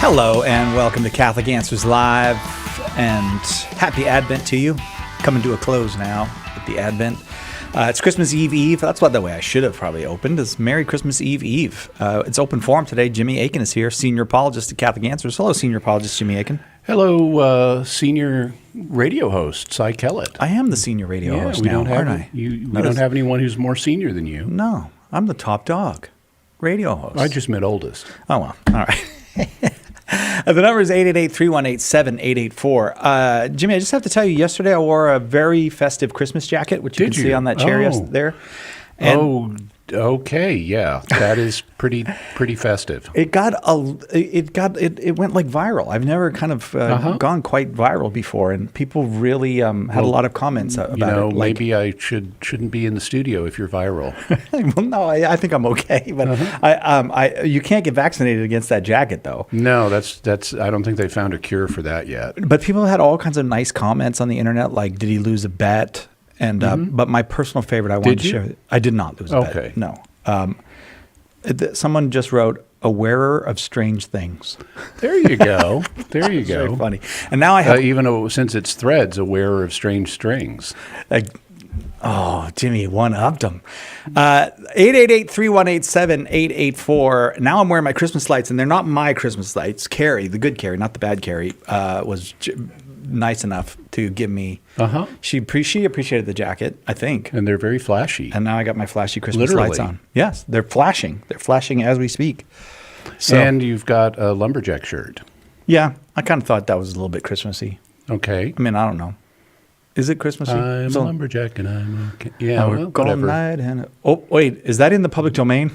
Hello and welcome to Catholic Answers Live, and happy Advent to you. Coming to a close now with the Advent. It's Christmas Eve. That's what the way I should have probably opened is Merry Christmas Eve. It's open forum today. Jimmy Akin is here, senior apologist at Catholic Answers. Hello, senior apologist Jimmy Akin. Hello, senior radio host Cy Kellett. I am the senior radio host now, aren't I? We don't have anyone who's more senior than you. No, I'm the top dog radio host. I just meant oldest. Oh, well, all right. The number is 888-318-7884. Jimmy, I just have to tell you, yesterday I wore a very festive Christmas jacket, which you can see on that chair there. And okay, yeah, that is pretty festive. It went like viral. I've never kind of gone quite viral before, and people really had a lot of comments about it. Like, maybe I shouldn't be in the studio if you're viral. Well, no, I think I'm okay, but you can't get vaccinated against that jacket, though. No, that's. I don't think they found a cure for that yet. But people had all kinds of nice comments on the internet, like, did he lose a bet? And but my personal favorite, I wanted to share. I did not lose a bet. No. Someone just wrote, "A wearer of strange things." There you go. There you go. Very funny. And now I have since it's threads, a wearer of strange strings. Jimmy one-upped them. 888-318-7884. Now I'm wearing my Christmas lights, and they're not my Christmas lights. Carrie, the good Carrie, not the bad Carrie, was nice enough to give me. She appreciated the jacket, I think. And they're very flashy. And now I got my flashy Christmas lights on. Yes, they're flashing. They're flashing as we speak. So, and you've got a lumberjack shirt. Yeah, I kind of thought that was a little bit Christmassy. Okay. I mean, I don't know. Is it Christmassy? I'm a lumberjack and I'm okay. Yeah, well, whatever. Oh, wait, is that in the public domain?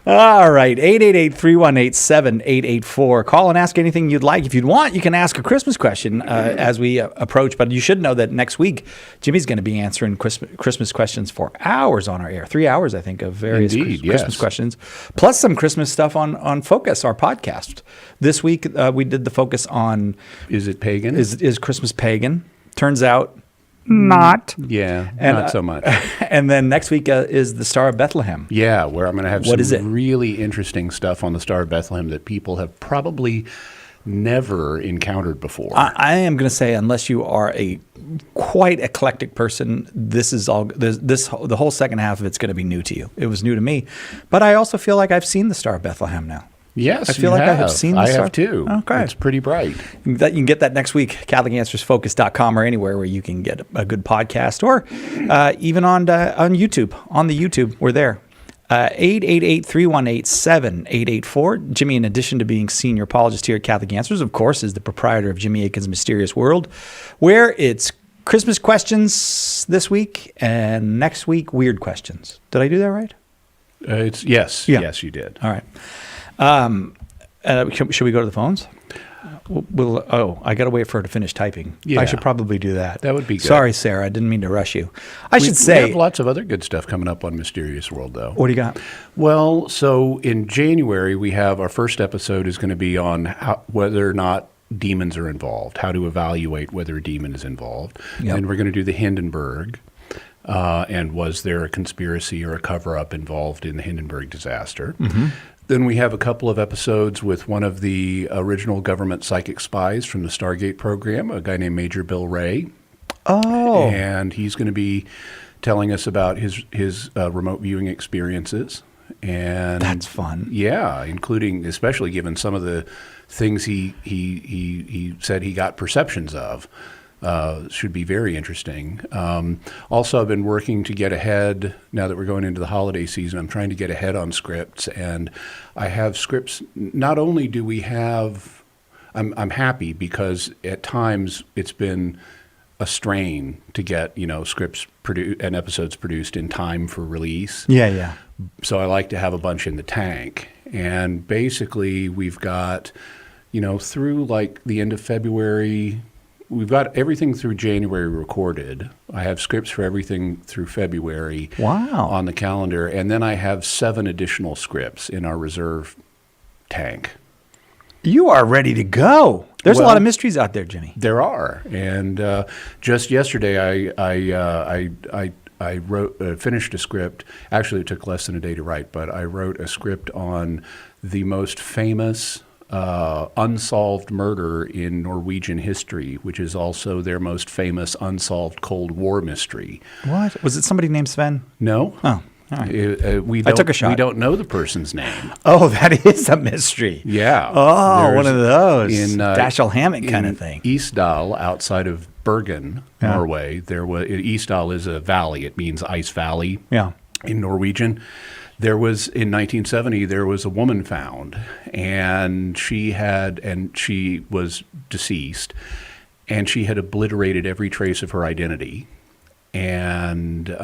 All right, 888-318-7884. Call and ask anything you'd like. If you'd want, you can ask a Christmas question as we approach, but you should know that next week, Jimmy's going to be answering Christmas questions for hours on our air. 3 hours, I think, of various Christmas questions, plus some Christmas stuff on Focus, our podcast. This week, we did the focus on... Is it pagan? Is Christmas pagan? Turns out not. Yeah, not so much. And then next week is the Star of Bethlehem. Yeah, where I'm going to have some really interesting stuff on the Star of Bethlehem that people have probably never encountered before. I am going to say, unless you are a quite eclectic person, the whole second half of it's going to be new to you. It was new to me, but I also feel like I've seen the Star of Bethlehem now. Yes, I feel like I have seen the Star. I have too. Okay. It's pretty bright. You can get that next week, CatholicAnswersFocus.com, or anywhere where you can get a good podcast, or even on YouTube. On the YouTube, we're there. 888-318-7884. Jimmy, in addition to being senior apologist here at Catholic Answers, of course, is the proprietor of Jimmy Akin's Mysterious World, where it's Christmas questions this week, and next week, weird questions. Did I do that right? Yes, you did. All right. Should we go to the phones? I got to wait for her to finish typing. Yeah. I should probably do that. That would be good. Sorry, Sarah. I didn't mean to rush you. We have lots of other good stuff coming up on Mysterious World, though. What do you got? Well, so in January, we have our first episode is going to be on whether or not demons are involved, how to evaluate whether a demon is involved. Yep. And we're going to do the Hindenburg. And was there a conspiracy or a cover-up involved in the Hindenburg disaster? Mm-hmm. Then we have a couple of episodes with one of the original government psychic spies from the Stargate program, a guy named Major Bill Ray. Oh. And he's going to be telling us about his remote viewing experiences. And that's fun. Yeah, including, especially given some of the things he said he got perceptions of. Should be very interesting. Also, I've been working to get ahead, now that we're going into the holiday season, I'm trying to get ahead on scripts, and I have scripts. Not only do we have, I'm happy because at times it's been a strain to get, scripts and episodes produced in time for release. Yeah. So I like to have a bunch in the tank. And basically we've got, through like the end of February, we've got everything through January recorded. I have scripts for everything through February on the calendar. And then I have 7 additional scripts in our reserve tank. You are ready to go. There's a lot of mysteries out there, Jimmy. There are. And just yesterday, I I wrote finished a script. Actually, it took less than a day to write, but I wrote a script on the most famous unsolved murder in Norwegian history, which is also their most famous unsolved Cold War mystery. What? Was it somebody named Sven? No. Oh, all right. We I don't, took a shot. We don't know the person's name. Oh, that is a mystery. Yeah. Oh, one of those. In Dashiell Hammett kind in of thing. Isdal, outside of Bergen, Yeah. Norway, Isdal is a valley. It means ice valley Yeah. in Norwegian. There was, in 1970, there was a woman found, and she was deceased, and she had obliterated every trace of her identity. And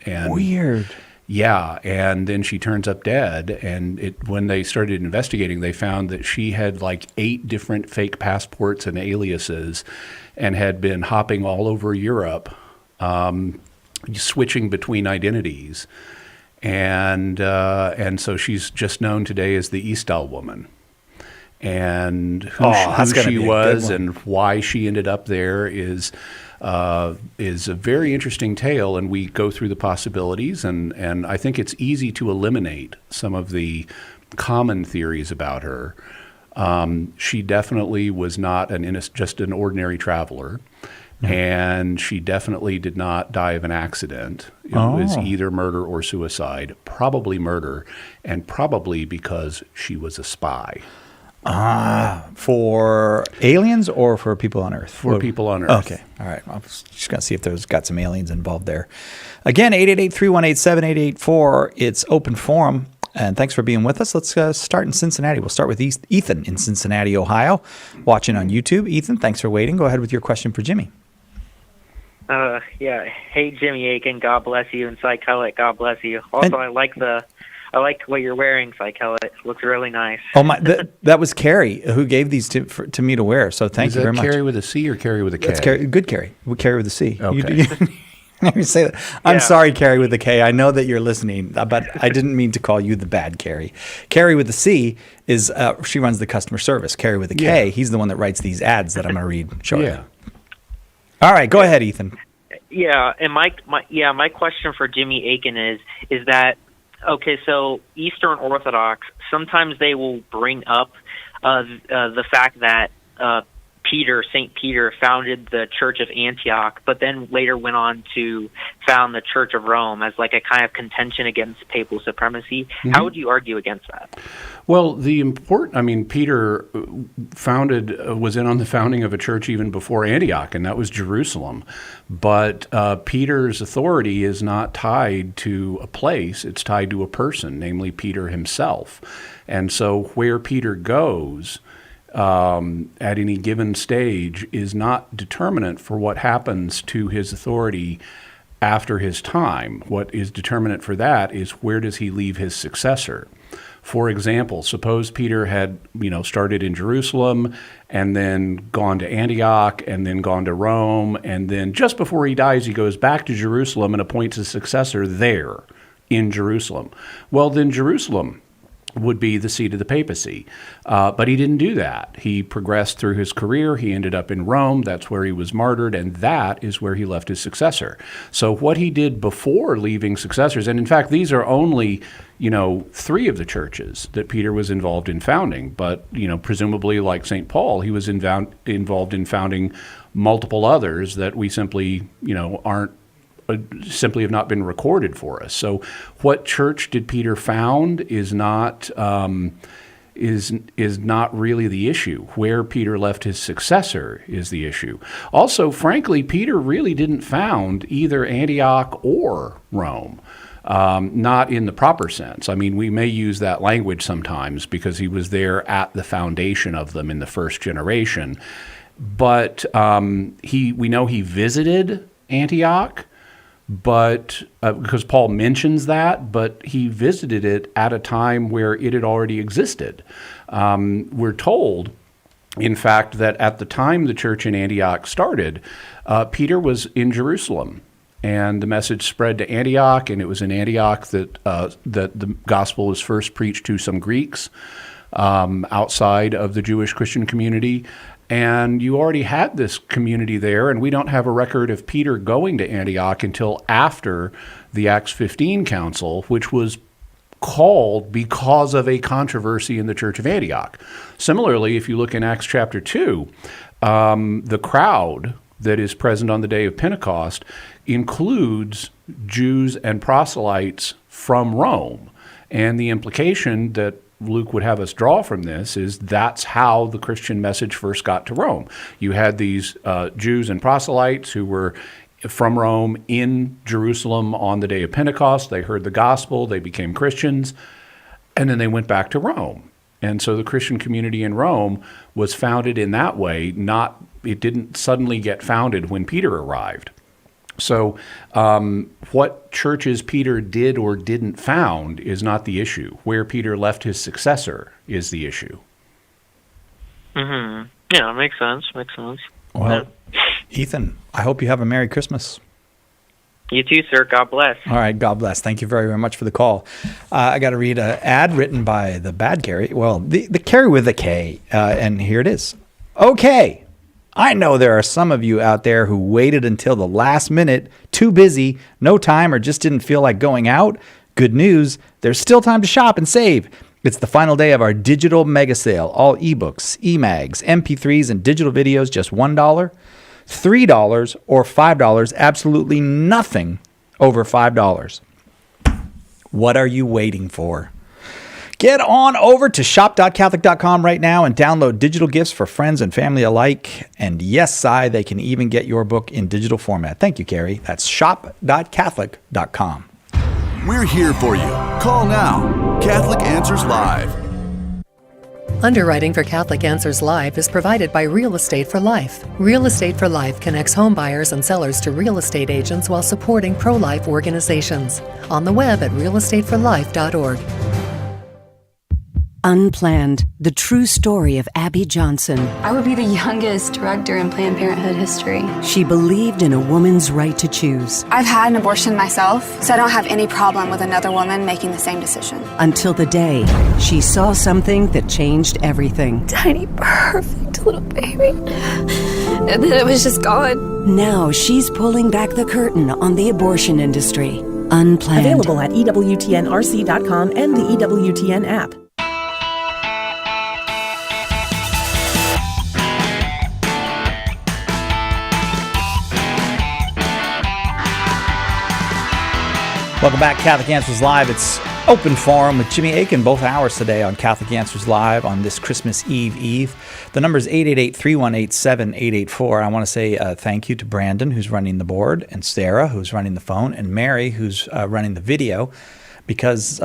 Weird. yeah, and then she turns up dead, and when they started investigating, they found that she had like 8 different fake passports and aliases and had been hopping all over Europe, switching between identities. And so she's just known today as the Isdal woman. And who she was and why she ended up there is a very interesting tale, and we go through the possibilities, and I think it's easy to eliminate some of the common theories about her. She definitely was not just an ordinary traveler, and she definitely did not die of an accident. It was either murder or suicide, probably murder, and probably because she was a spy. For aliens or for people on Earth? For people on Earth. Okay. All right. I was just going to see if there's got some aliens involved there. Again, 888-318-7884. It's open forum. And thanks for being with us. Let's start in Cincinnati. We'll start with Ethan in Cincinnati, Ohio, watching on YouTube. Ethan, thanks for waiting. Go ahead with your question for Jimmy. Yeah. Hey, Jimmy Akin. God bless you. And Cy Kellett, God bless you. Also, I like what you're wearing, Cy Kellett. It looks really nice. Oh my! That was Carrie who gave these to me to wear. So thank you very much. Carrie with a C or Carrie with a K? That's good Carrie. Carrie with a C. Okay. You say that. I'm sorry, Carrie with a K. I know that you're listening, but I didn't mean to call you the bad Carrie. Carrie with a C is she runs the customer service. Carrie with a K, he's the one that writes these ads that I'm going to read shortly. Yeah. All right, go ahead, Ethan. Yeah, and my question for Jimmy Akin is that, okay, so Eastern Orthodox, sometimes they will bring up the fact that St. Peter founded the Church of Antioch, but then later went on to found the Church of Rome as like a kind of contention against papal supremacy. Mm-hmm. How would you argue against that? Well, Peter was in on the founding of a church even before Antioch, and that was Jerusalem. But Peter's authority is not tied to a place, it's tied to a person, namely Peter himself. And so where Peter goes at any given stage is not determinant for what happens to his authority after his time. What is determinant for that is where does he leave his successor. For example, suppose Peter had, started in Jerusalem and then gone to Antioch and then gone to Rome, and then just before he dies, he goes back to Jerusalem and appoints a successor there in Jerusalem. Well, then Jerusalem would be the seat of the papacy. But he didn't do that. He progressed through his career. He ended up in Rome. That's where he was martyred, and that is where he left his successor. So what he did before leaving successors, and in fact, these are only, 3 of the churches that Peter was involved in founding. But, presumably like St. Paul, he was involved in founding multiple others that we simply, simply have not been recorded for us. So what church did Peter found is not really the issue. Where Peter left his successor is the issue. Also, frankly, Peter really didn't found either Antioch or Rome. Not in the proper sense. I mean, we may use that language sometimes because he was there at the foundation of them in the first generation. But we know he visited Antioch, but because Paul mentions that, but he visited it at a time where it had already existed. We're told, in fact, that at the time the church in Antioch started, Peter was in Jerusalem, and the message spread to Antioch, and it was in Antioch that the gospel was first preached to some Greeks outside of the Jewish Christian community. And you already had this community there, and we don't have a record of Peter going to Antioch until after the Acts 15 council, which was called because of a controversy in the Church of Antioch. Similarly, if you look in Acts chapter 2, the crowd that is present on the day of Pentecost includes Jews and proselytes from Rome. And the implication that Luke would have us draw from this is that's how the Christian message first got to Rome. You had these Jews and proselytes who were from Rome in Jerusalem on the day of Pentecost. They heard the gospel, they became Christians, and then they went back to Rome. And so the Christian community in Rome was founded in that way. It didn't suddenly get founded when Peter arrived. So what churches Peter did or didn't found is not the issue. Where Peter left his successor is the issue. Mm-hmm. Yeah, makes sense. Makes sense. Well, Ethan, I hope you have a Merry Christmas. You too, sir. God bless. All right, God bless. Thank you very, very much for the call. I got to read an ad written by the bad Carrie. Well, the Carrie with a K, and here it is. Okay. I know there are some of you out there who waited until the last minute, too busy, no time, or just didn't feel like going out. Good news, there's still time to shop and save. It's the final day of our digital mega sale. All ebooks, e-mags, MP3s, and digital videos, just $1, $3, or $5, absolutely nothing over $5. What are you waiting for? Get on over to shop.catholic.com right now and download digital gifts for friends and family alike. And yes, Si, they can even get your book in digital format. Thank you, Carrie. That's shop.catholic.com. We're here for you. Call now. Catholic Answers Live. Underwriting for Catholic Answers Live is provided by Real Estate for Life. Real Estate for Life connects home buyers and sellers to real estate agents while supporting pro-life organizations. On the web at realestateforlife.org. Unplanned, the true story of Abby Johnson. I would be the youngest director in Planned Parenthood history. She believed in a woman's right to choose. I've had an abortion myself, so I don't have any problem with another woman making the same decision. Until the day she saw something that changed everything. Tiny, perfect little baby. And then it was just gone. Now she's pulling back the curtain on the abortion industry. Unplanned. Available at EWTNRC.com and the EWTN app. Welcome back, Catholic Answers Live. It's open forum with Jimmy Akin, both hours today on Catholic Answers Live on this Christmas Eve. The number is 888-318-7884. I want to say thank you to Brandon, who's running the board, and Sarah, who's running the phone, and Mary, who's running the video, because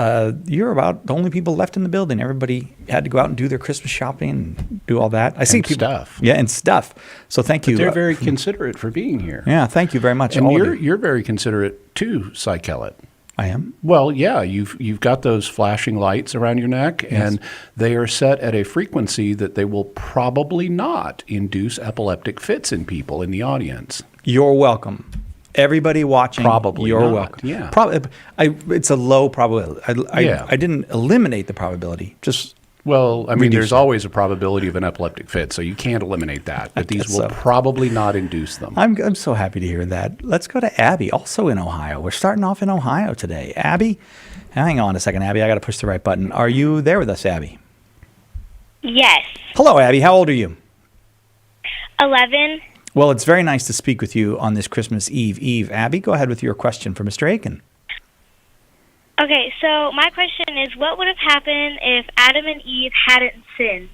you're about the only people left in the building. Everybody had to go out and do their Christmas shopping and do all that. I see people, stuff. Yeah, and stuff. So thank you. They're very considerate for being here. Yeah, thank you very much. And all of you. you're very considerate too, Cy Kellett. I am? Well, yeah, you've got those flashing lights around your neck, and they are set at a frequency that they will probably not induce epileptic fits in people in the audience. You're welcome. Everybody watching, Probably you're not, welcome. yeah. It's a low probability. Yeah. I didn't eliminate the probability. Just Well, I mean, Reduce there's it. always a probability of an epileptic fit, so you can't eliminate that. But these guess will so. probably not induce them. I'm so happy to hear that. Let's go to Abby, also in Ohio. We're starting off in Ohio today. Abby, hang on a second, Abby. I got to push the right button. Are you there with us, Abby? Yes. Hello, Abby. How old are you? 11. Well, it's very nice to speak with you on this Christmas Eve. Abby, go ahead with your question for Mr. Akin. Okay, so my question is, what would have happened if Adam and Eve hadn't sinned?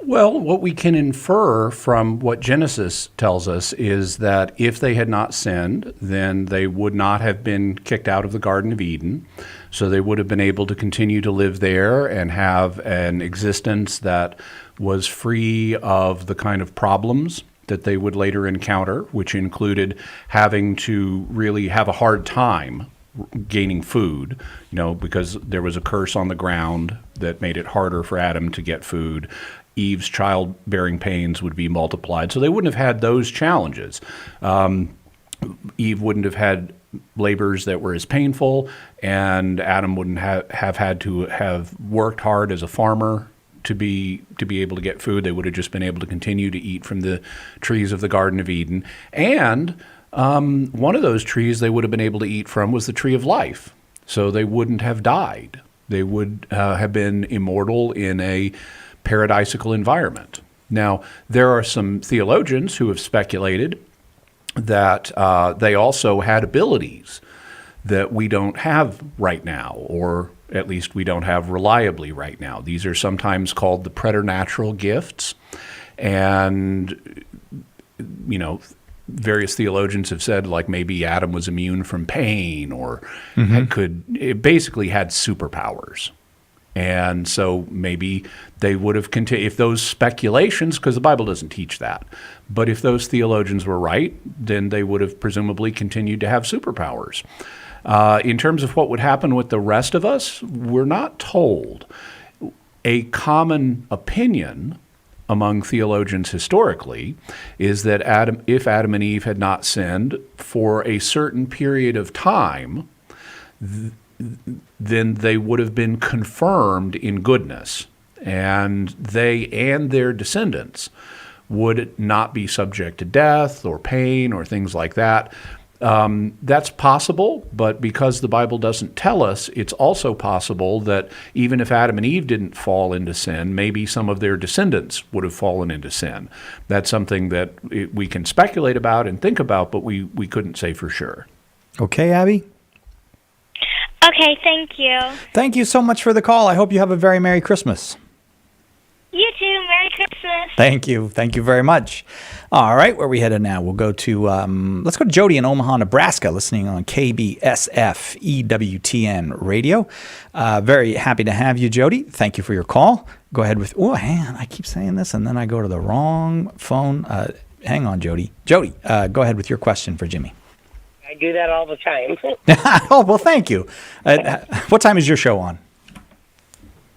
Well, what we can infer from what Genesis tells us is that if they had not sinned, then they would not have been kicked out of the Garden of Eden. So they would have been able to continue to live there and have an existence that was free of the kind of problems that they would later encounter, which included having to really have a hard time gaining food, because there was a curse on the ground that made it harder for Adam to get food. Eve's childbearing pains would be multiplied. So they wouldn't have had those challenges. Eve wouldn't have had labors that were as painful, and Adam wouldn't have had to have worked hard as a farmer to be able to get food. They would have just been able to continue to eat from the trees of the Garden of Eden. And one of those trees they would have been able to eat from was the tree of life. So they wouldn't have died. They would have been immortal in a paradisical environment. Now, there are some theologians who have speculated that they also had abilities that we don't have right now, or at least we don't have reliably right now. These are sometimes called the preternatural gifts. And, various theologians have said, like, maybe Adam was immune from pain, or it basically had superpowers. And so maybe they would have continued, if those speculations, because the Bible doesn't teach that, but if those theologians were right, then they would have presumably continued to have superpowers. In terms of what would happen with the rest of us, we're not told. A common opinion among theologians historically is that if Adam and Eve had not sinned for a certain period of time, then they would have been confirmed in goodness, and they and their descendants would not be subject to death or pain or things like that. That's possible, but because the Bible doesn't tell us, it's also possible that even if Adam and Eve didn't fall into sin, maybe some of their descendants would have fallen into sin. That's something that we can speculate about and think about, but we couldn't say for sure. Okay, Abby? Okay, thank you. Thank you so much for the call. I hope you have a very Merry Christmas. You too. Merry Christmas. Thank you. Thank you very much. All right, where are we headed now? We'll go to, let's go to Jody in Omaha, Nebraska, listening on KBSF EWTN radio. Very happy to have you, Jody. Thank you for your call. Go ahead with, hang on, I keep saying this and then I go to the wrong phone. Hang on, Jody. Jody, go ahead with your question for Jimmy. I do that all the time. Oh, well, thank you. What time is your show on?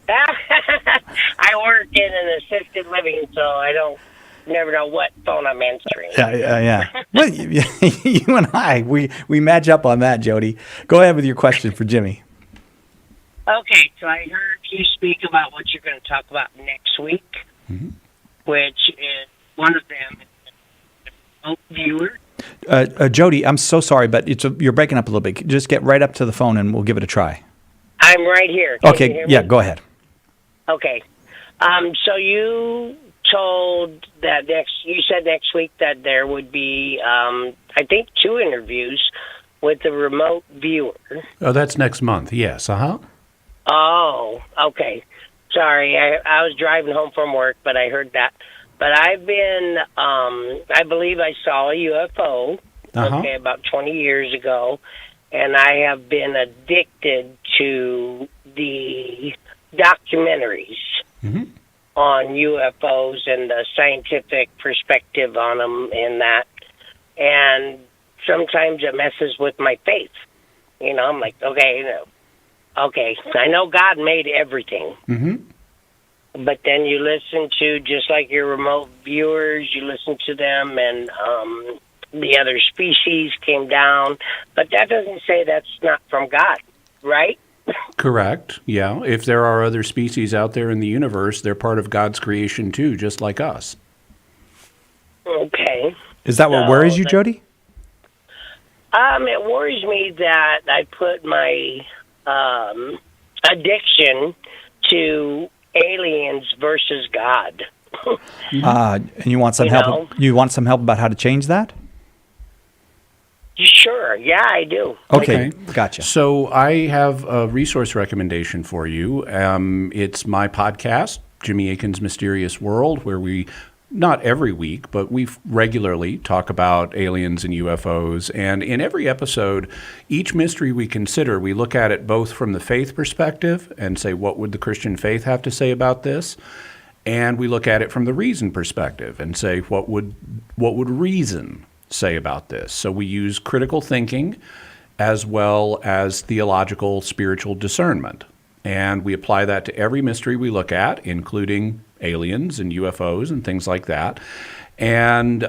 I work in an assisted living, so I never know what phone I'm answering. Yeah. Well, you and I, we match up on that, Jody. Go ahead with your question for Jimmy. Okay, so I heard you speak about what you're going to talk about next week, which is one of them is a viewer. Jody, I'm so sorry, but you're breaking up a little bit. Just get right up to the phone and we'll give it a try. I'm right here. Can you hear me? Yeah, go ahead. Okay. So you told that you said next week that there would be, I think, 2 interviews with the remote viewer. Oh, that's next month. Yes. Oh, okay. Sorry, I was driving home from work, but I heard that. But I've been, I believe I saw a UFO, about 20 years ago, and I have been addicted to the documentaries on UFOs and the scientific perspective on them and that. And sometimes it messes with my faith. I'm like, okay, I know God made everything. But then you listen to, just like your remote viewers, you listen to them, and the other species came down. But that doesn't say that's not from God, right? Correct. Yeah. If there are other species out there in the universe, they're part of God's creation too, just like us. Okay. Is that what worries you, Jody? It worries me that I put my addiction to aliens versus God. And you want some help? You want some help about how to change that? Sure. Yeah, I do. Okay. Gotcha. So I have a resource recommendation for you. It's my podcast, Jimmy Akin's Mysterious World, where we, not every week, but we regularly talk about aliens and UFOs. And in every episode, each mystery we consider, we look at it both from the faith perspective and say, what would the Christian faith have to say about this? And we look at it from the reason perspective and say, what would reason say about this? So we use critical thinking as well as theological, spiritual discernment. And we apply that to every mystery we look at, including aliens and UFOs and things like that. And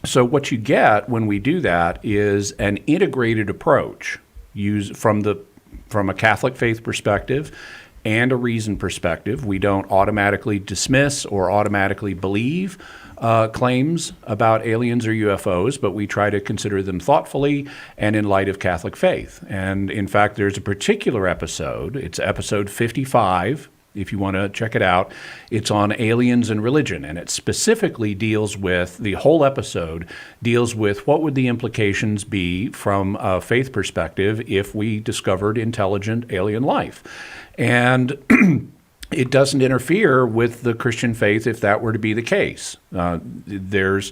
so what you get when we do that is an integrated approach used from a Catholic faith perspective, and a reason perspective. We don't automatically dismiss or automatically believe claims about aliens or UFOs, but we try to consider them thoughtfully and in light of Catholic faith. And in fact, there's a particular episode, it's episode 55, if you want to check it out. It's on aliens and religion, and it specifically deals with, the whole episode deals with what would the implications be from a faith perspective if we discovered intelligent alien life. And it doesn't interfere with the Christian faith if that were to be the case. There's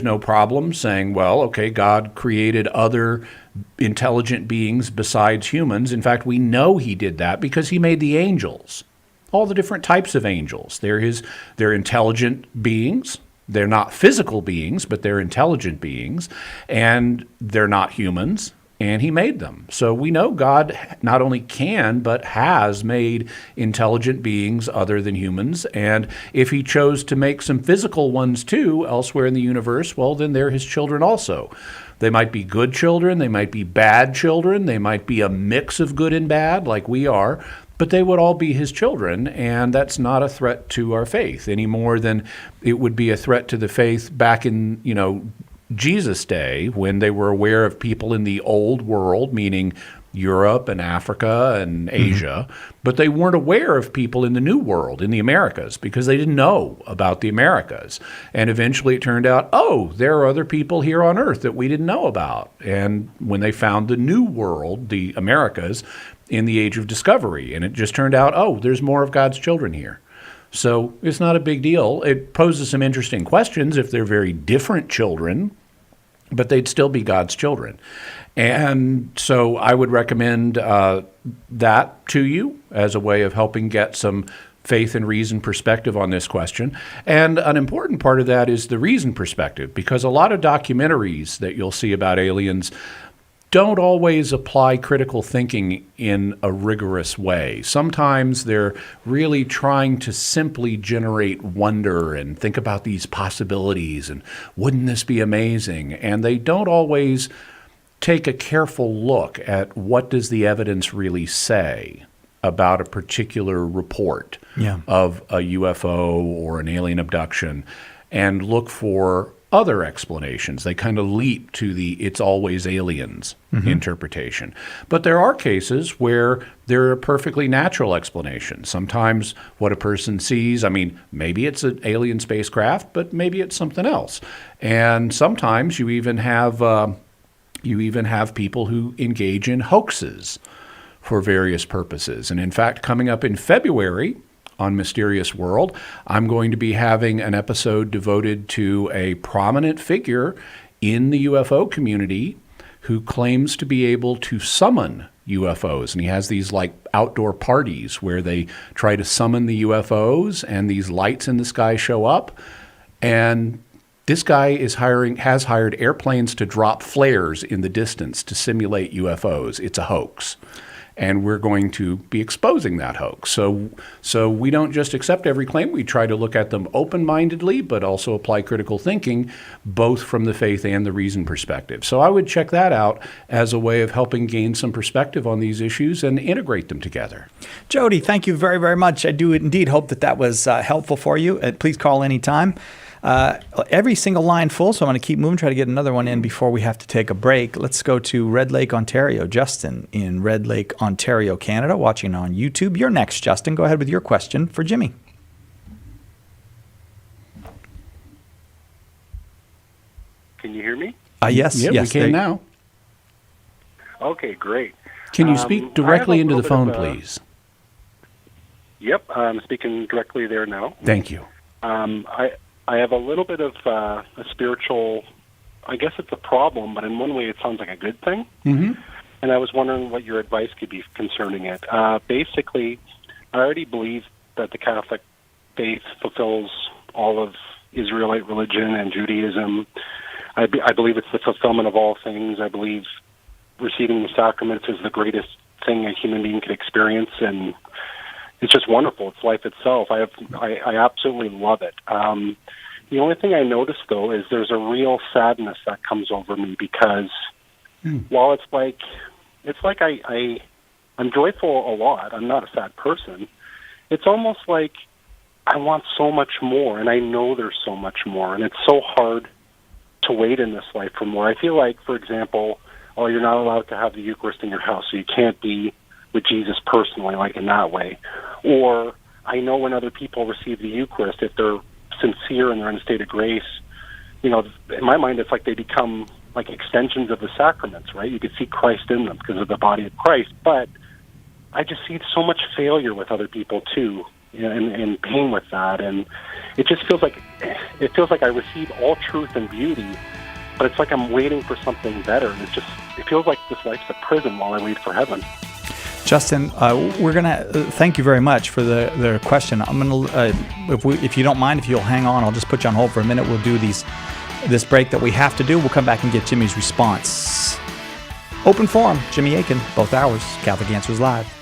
no problem saying, well, okay, God created other intelligent beings besides humans. In fact, we know he did that because he made the angels, all the different types of angels. They're intelligent beings. They're not physical beings, but they're intelligent beings, and they're not humans. And he made them. So we know God not only can, but has made intelligent beings other than humans. And if he chose to make some physical ones too elsewhere in the universe, well, then they're his children also. They might be good children, they might be bad children, they might be a mix of good and bad like we are, but they would all be his children, and that's not a threat to our faith any more than it would be a threat to the faith back in, Jesus' day, when they were aware of people in the old world, meaning Europe and Africa and Asia, but they weren't aware of people in the new world, in the Americas, because they didn't know about the Americas. And eventually it turned out, oh, there are other people here on Earth that we didn't know about. And when they found the new world, the Americas, in the age of discovery, and it just turned out, oh, there's more of God's children here. So it's not a big deal. It poses some interesting questions if they're very different children, but they'd still be God's children. And so I would recommend that to you as a way of helping get some faith and reason perspective on this question. And an important part of that is the reason perspective, because a lot of documentaries that you'll see about aliens don't always apply critical thinking in a rigorous way. Sometimes they're really trying to simply generate wonder and think about these possibilities and wouldn't this be amazing? And they don't always take a careful look at what does the evidence really say about a particular report of a UFO or an alien abduction, and look for other explanations. They kind of leap to the "it's always aliens" interpretation. But there are cases where there are perfectly natural explanations. Sometimes what a person sees, maybe it's an alien spacecraft, but maybe it's something else. And sometimes you even have people who engage in hoaxes for various purposes. And in fact, coming up in February on Mysterious World, I'm going to be having an episode devoted to a prominent figure in the UFO community who claims to be able to summon UFOs. And he has these outdoor parties where they try to summon the UFOs and these lights in the sky show up. And this guy has hired airplanes to drop flares in the distance to simulate UFOs. It's a hoax. And we're going to be exposing that hoax. So we don't just accept every claim. We try to look at them open-mindedly, but also apply critical thinking, both from the faith and the reason perspective. So I would check that out as a way of helping gain some perspective on these issues and integrate them together. Jody, thank you very, very much. I do indeed hope that was helpful for you. Please call anytime. Every single line full, so I'm going to keep moving, try to get another one in before we have to take a break. Let's go to Red Lake, Ontario. Justin in Red Lake, Ontario, Canada, watching on YouTube. You're next, Justin. Go ahead with your question for Jimmy. Can you hear me? Yes, yeah, yes. We can now. Okay, great. Can you speak directly into the phone, please? Yep, I'm speaking directly there now. Thank you. I have a little bit of a spiritual, I guess it's a problem, but in one way it sounds like a good thing. Mm-hmm. And I was wondering what your advice could be concerning it. Basically, I already believe that the Catholic faith fulfills all of Israelite religion and Judaism. I believe it's the fulfillment of all things. I believe receiving the sacraments is the greatest thing a human being could experience, and it's just wonderful. It's life itself. I absolutely love it. The only thing I notice, though, is there's a real sadness that comes over me because while it's like I I'm joyful a lot. I'm not a sad person. It's almost like I want so much more, and I know there's so much more, and it's so hard to wait in this life for more. I feel like, for example, you're not allowed to have the Eucharist in your house, so you can't be with Jesus personally, like in that way. Or I know when other people receive the Eucharist, if they're sincere and they're in a state of grace, in my mind, it's like they become like extensions of the sacraments, right? You could see Christ in them because of the body of Christ. But I just see so much failure with other people too, and pain with that, and it just feels like I receive all truth and beauty, but it's like I'm waiting for something better, and it feels like this life's a prison while I wait for heaven. Justin, we're gonna thank you very much for the question. I'm gonna, if you don't mind, if you'll hang on, I'll just put you on hold for a minute. We'll do this break that we have to do. We'll come back and get Jimmy's response. Open forum, Jimmy Akin, both hours, Catholic Answers Live.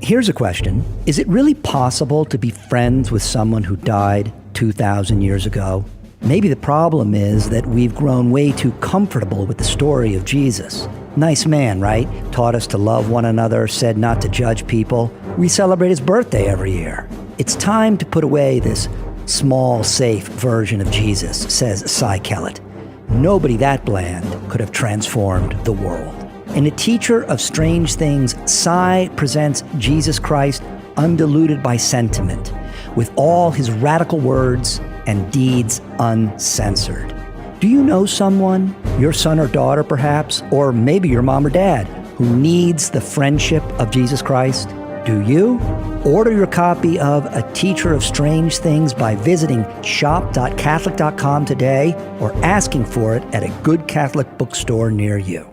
Here's a question. Is it really possible to be friends with someone who died 2,000 years ago? Maybe the problem is that we've grown way too comfortable with the story of Jesus. Nice man, right? Taught us to love one another, said not to judge people. We celebrate his birthday every year. It's time to put away this small, safe version of Jesus, says Cy Kellett. Nobody that bland could have transformed the world. In A Teacher of Strange Things, Cy presents Jesus Christ undiluted by sentiment, with all his radical words and deeds uncensored. Do you know someone, your son or daughter perhaps, or maybe your mom or dad, who needs the friendship of Jesus Christ? Do you? Order your copy of A Teacher of Strange Things by visiting shop.catholic.com today or asking for it at a good Catholic bookstore near you.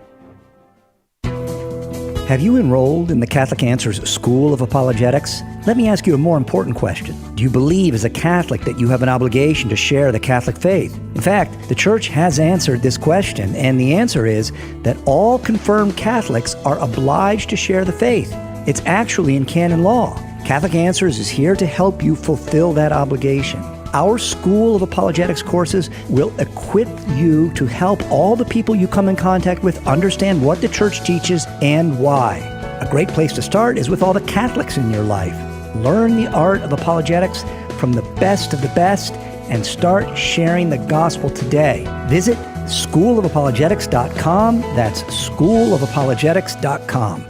Have you enrolled in the Catholic Answers School of Apologetics? Let me ask you a more important question. Do you believe as a Catholic that you have an obligation to share the Catholic faith? In fact, the Church has answered this question, and the answer is that all confirmed Catholics are obliged to share the faith. It's actually in canon law. Catholic Answers is here to help you fulfill that obligation. Our School of Apologetics courses will equip you to help all the people you come in contact with understand what the Church teaches and why. A great place to start is with all the Catholics in your life. Learn the art of apologetics from the best of the best and start sharing the gospel today. Visit schoolofapologetics.com. That's schoolofapologetics.com.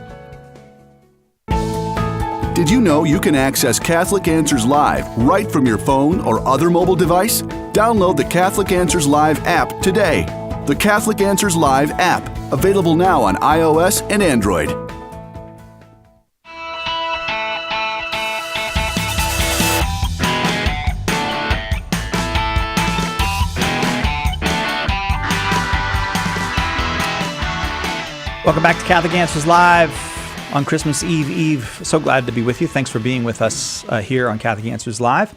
Did you know you can access Catholic Answers Live right from your phone or other mobile device? Download the Catholic Answers Live app today. The Catholic Answers Live app, available now on iOS and Android. Welcome back to Catholic Answers Live on Christmas Eve. So glad to be with you. Thanks for being with us here on Catholic Answers Live.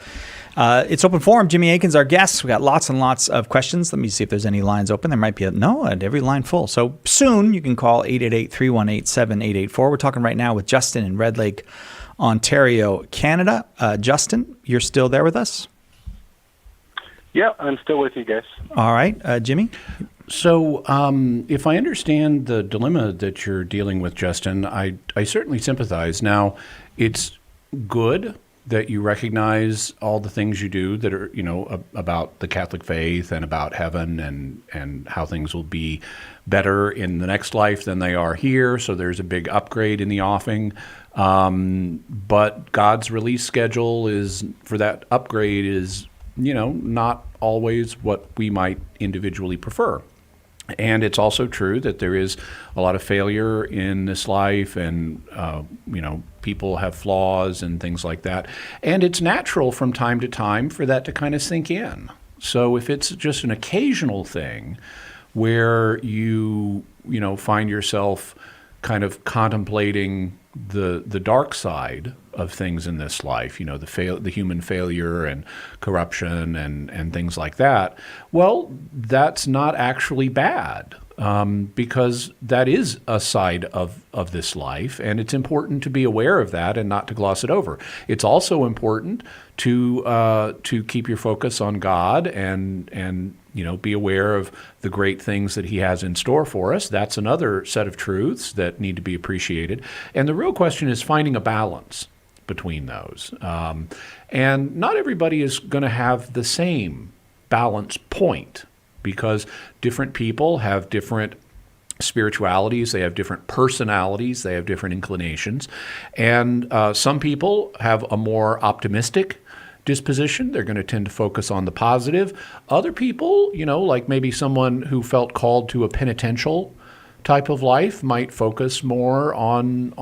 It's open forum. Jimmy Akin's our guest. We got lots and lots of questions. Let me see if there's any lines open. There might be every line full. So soon you can call 888-318-7884. We're talking right now with Justin in Red Lake, Ontario, Canada. Justin, you're still there with us? Yeah, I'm still with you guys. All right. Jimmy? So if I understand the dilemma that you're dealing with, Justin, I certainly sympathize. Now, it's good that you recognize all the things you do that are, about the Catholic faith and about heaven and how things will be better in the next life than they are here. So there's a big upgrade in the offing. But God's release schedule for that upgrade is, not always what we might individually prefer. And it's also true that there is a lot of failure in this life and, people have flaws and things like that. And it's natural from time to time for that to kind of sink in. So if it's just an occasional thing where you find yourself kind of contemplating the dark side of things in this life, the human failure and corruption and things like that, well, that's not actually bad. because that is a side of this life, and it's important to be aware of that and not to gloss it over. It's also important to keep your focus on God and be aware of the great things that He has in store for us. That's another set of truths that need to be appreciated. And the real question is finding a balance between those. And not everybody is going to have the same balance point, because different people have different spiritualities, they have different personalities, they have different inclinations. And some people have a more optimistic disposition. They're going to tend to focus on the positive. Other people, like maybe someone who felt called to a penitential type of life might focus more on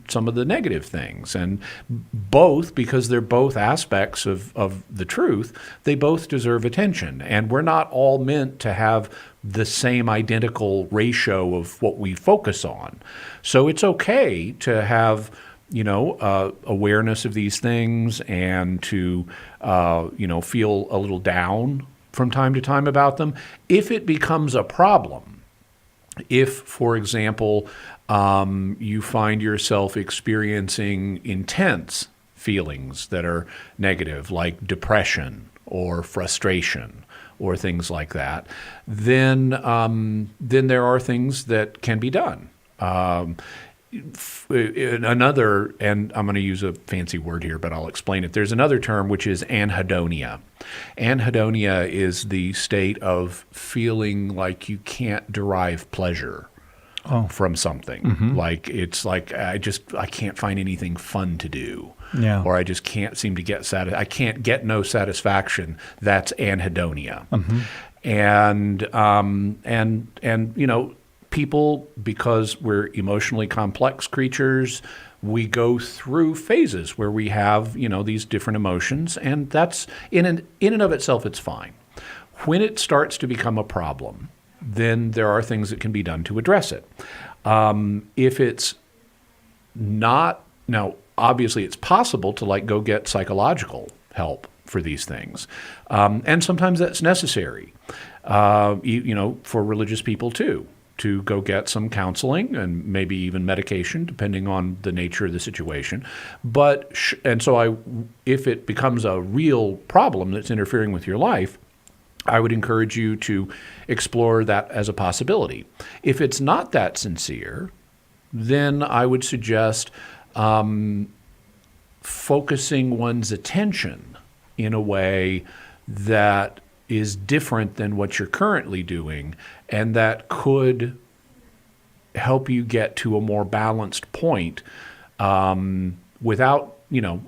some of the negative things. And both, because they're both aspects of the truth, they both deserve attention. And we're not all meant to have the same identical ratio of what we focus on. So it's okay to have awareness of these things and to feel a little down from time to time about them. If it becomes a problem, if, for example, you find yourself experiencing intense feelings that are negative, like depression or frustration or things like that, then there are things that can be done. Another, and I'm going to use a fancy word here, but I'll explain it. There's another term, which is anhedonia. Anhedonia is the state of feeling like you can't derive pleasure from something. Mm-hmm. Like it's like I can't find anything fun to do. Yeah. Or I just can't seem to get I can't get no satisfaction. That's anhedonia. Mm-hmm. And people, because we're emotionally complex creatures, we go through phases where we have, these different emotions, and that's in and of itself, it's fine. When it starts to become a problem, then there are things that can be done to address it. If it's not, now obviously it's possible to go get psychological help for these things, and sometimes that's necessary, for religious people too, to go get some counseling and maybe even medication, depending on the nature of the situation. But if it becomes a real problem that's interfering with your life, I would encourage you to explore that as a possibility. If it's not that sincere, then I would suggest focusing one's attention in a way that is different than what you're currently doing, and that could help you get to a more balanced point without,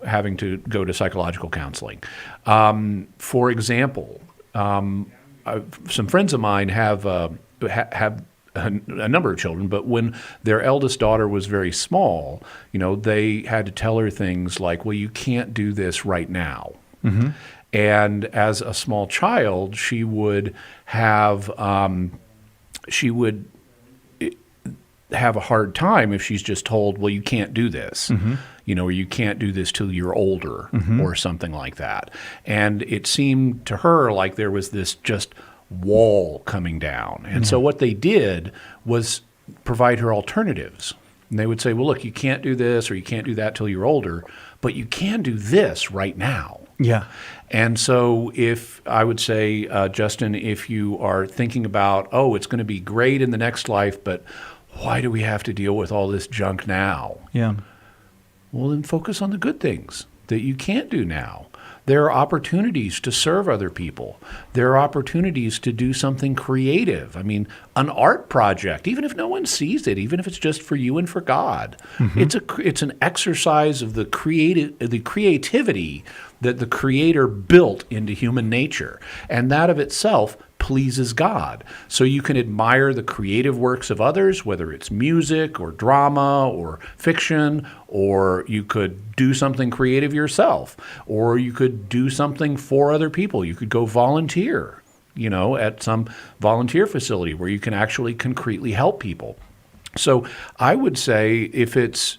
having to go to psychological counseling. For example, some friends of mine have a number of children, but when their eldest daughter was very small, they had to tell her things like, well, you can't do this right now. Mm-hmm. And as a small child, she would have a hard time if she's just told, well, you can't do this, Mm-hmm. Or you can't do this till you're older, Mm-hmm. or something like that. And it seemed to her like there was this just wall coming down. And so what they did was provide her alternatives. And they would say, well, look, you can't do this or you can't do that till you're older, but you can do this right now. Yeah. And so I would say, Justin, if you are thinking about, it's going to be great in the next life, but why do we have to deal with all this junk now? Yeah. Well, then focus on the good things that you can't do now. There are opportunities to serve other people. There are opportunities to do something creative. I mean, an art project, even if no one sees it, even if it's just for you and for God, it's an exercise of the creativity that the Creator built into human nature, and that of itself pleases God. So you can admire the creative works of others, whether it's music or drama or fiction, or you could do something creative yourself, or you could do something for other people. You could go volunteer, at some volunteer facility where you can actually concretely help people. So I would say if it's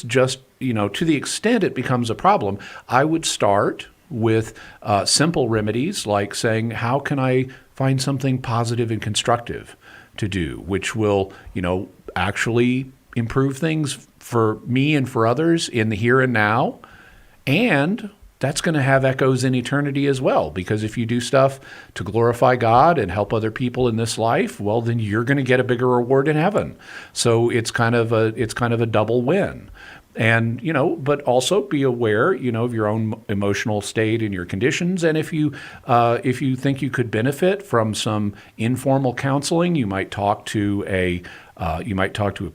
just, to the extent it becomes a problem, I would start with simple remedies like saying, how can I find something positive and constructive to do, which will, actually improve things for me and for others in the here and now. And that's going to have echoes in eternity as well, because if you do stuff to glorify God and help other people in this life, well, then you're going to get a bigger reward in heaven. So it's kind of a double win. And, but also be aware, of your own emotional state and your conditions. And if you think you could benefit from some informal counseling, you might talk to a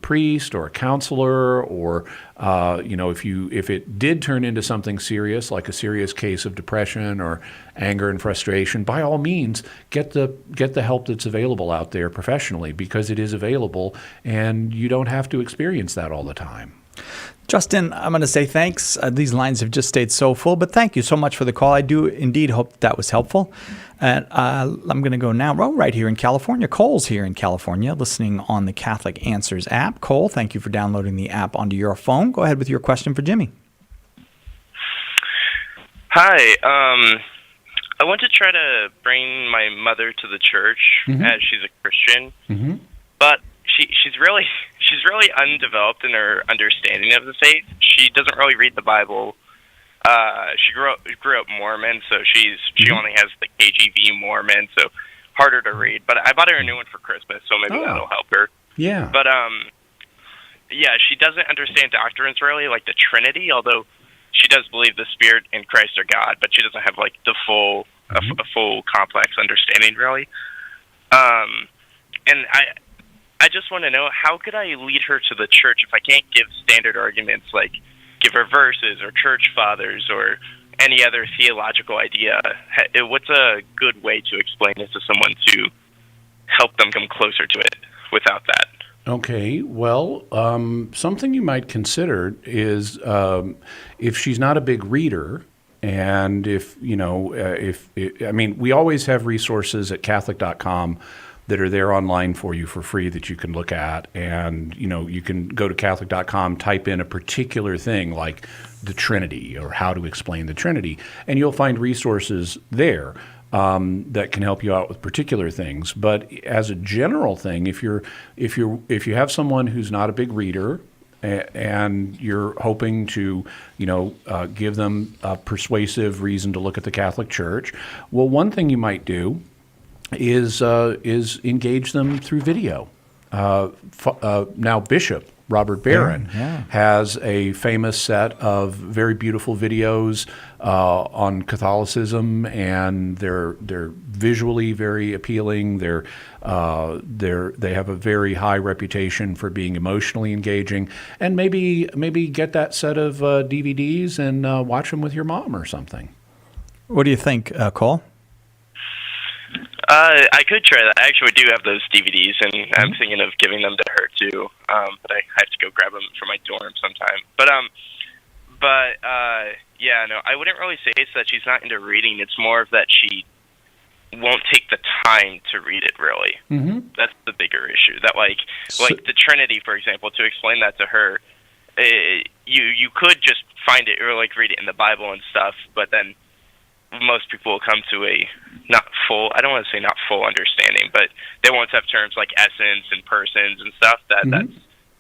priest or a counselor, or if it did turn into something serious, like a serious case of depression or anger and frustration, by all means get the help that's available out there professionally, because it is available, and you don't have to experience that all the time. Justin, I'm going to say thanks. These lines have just stayed so full, but thank you so much for the call. I do indeed hope that was helpful. And I'm going to go now right here in California. Cole's here in California, listening on the Catholic Answers app. Cole, thank you for downloading the app onto your phone. Go ahead with your question for Jimmy. Hi. I want to try to bring my mother to the church, as she's a Christian, but she's really undeveloped in her understanding of the faith. She doesn't really read the Bible. She grew up Mormon, so she only has the KJV Mormon, so harder to read. But I bought her a new one for Christmas, so maybe that'll help her. Yeah. But she doesn't understand doctrines really, like the Trinity. Although she does believe the Spirit and Christ are God, but she doesn't have like the full a full complex understanding really. And I just want to know, how could I lead her to the church if I can't give standard arguments, like give her verses or church fathers or any other theological idea? What's a good way to explain this to someone to help them come closer to it without that? Okay, well, something you might consider is if she's not a big reader, and we always have resources at Catholic.com that are there online for you for free that you can look at. And, you can go to Catholic.com, type in a particular thing like the Trinity or how to explain the Trinity, and you'll find resources there that can help you out with particular things. But as a general thing, if you have someone who's not a big reader and you're hoping to, give them a persuasive reason to look at the Catholic Church, well, one thing you might do is engage them through video. Now Bishop Robert Barron has a famous set of very beautiful videos on Catholicism, and they're visually very appealing. They have a very high reputation for being emotionally engaging. And maybe get that set of DVDs and watch them with your mom or something. What do you think, Cole? I could try that. I actually do have those DVDs, and I'm thinking of giving them to her too. But I have to go grab them from my dorm sometime. I wouldn't really say it's that she's not into reading. It's more of that she won't take the time to read it. Really, that's the bigger issue. That like the Trinity, for example, to explain that to her, you could just find it or like read it in the Bible and stuff, but then most people will come to a I don't want to say not full understanding, but they won't have terms like essence and persons and stuff that's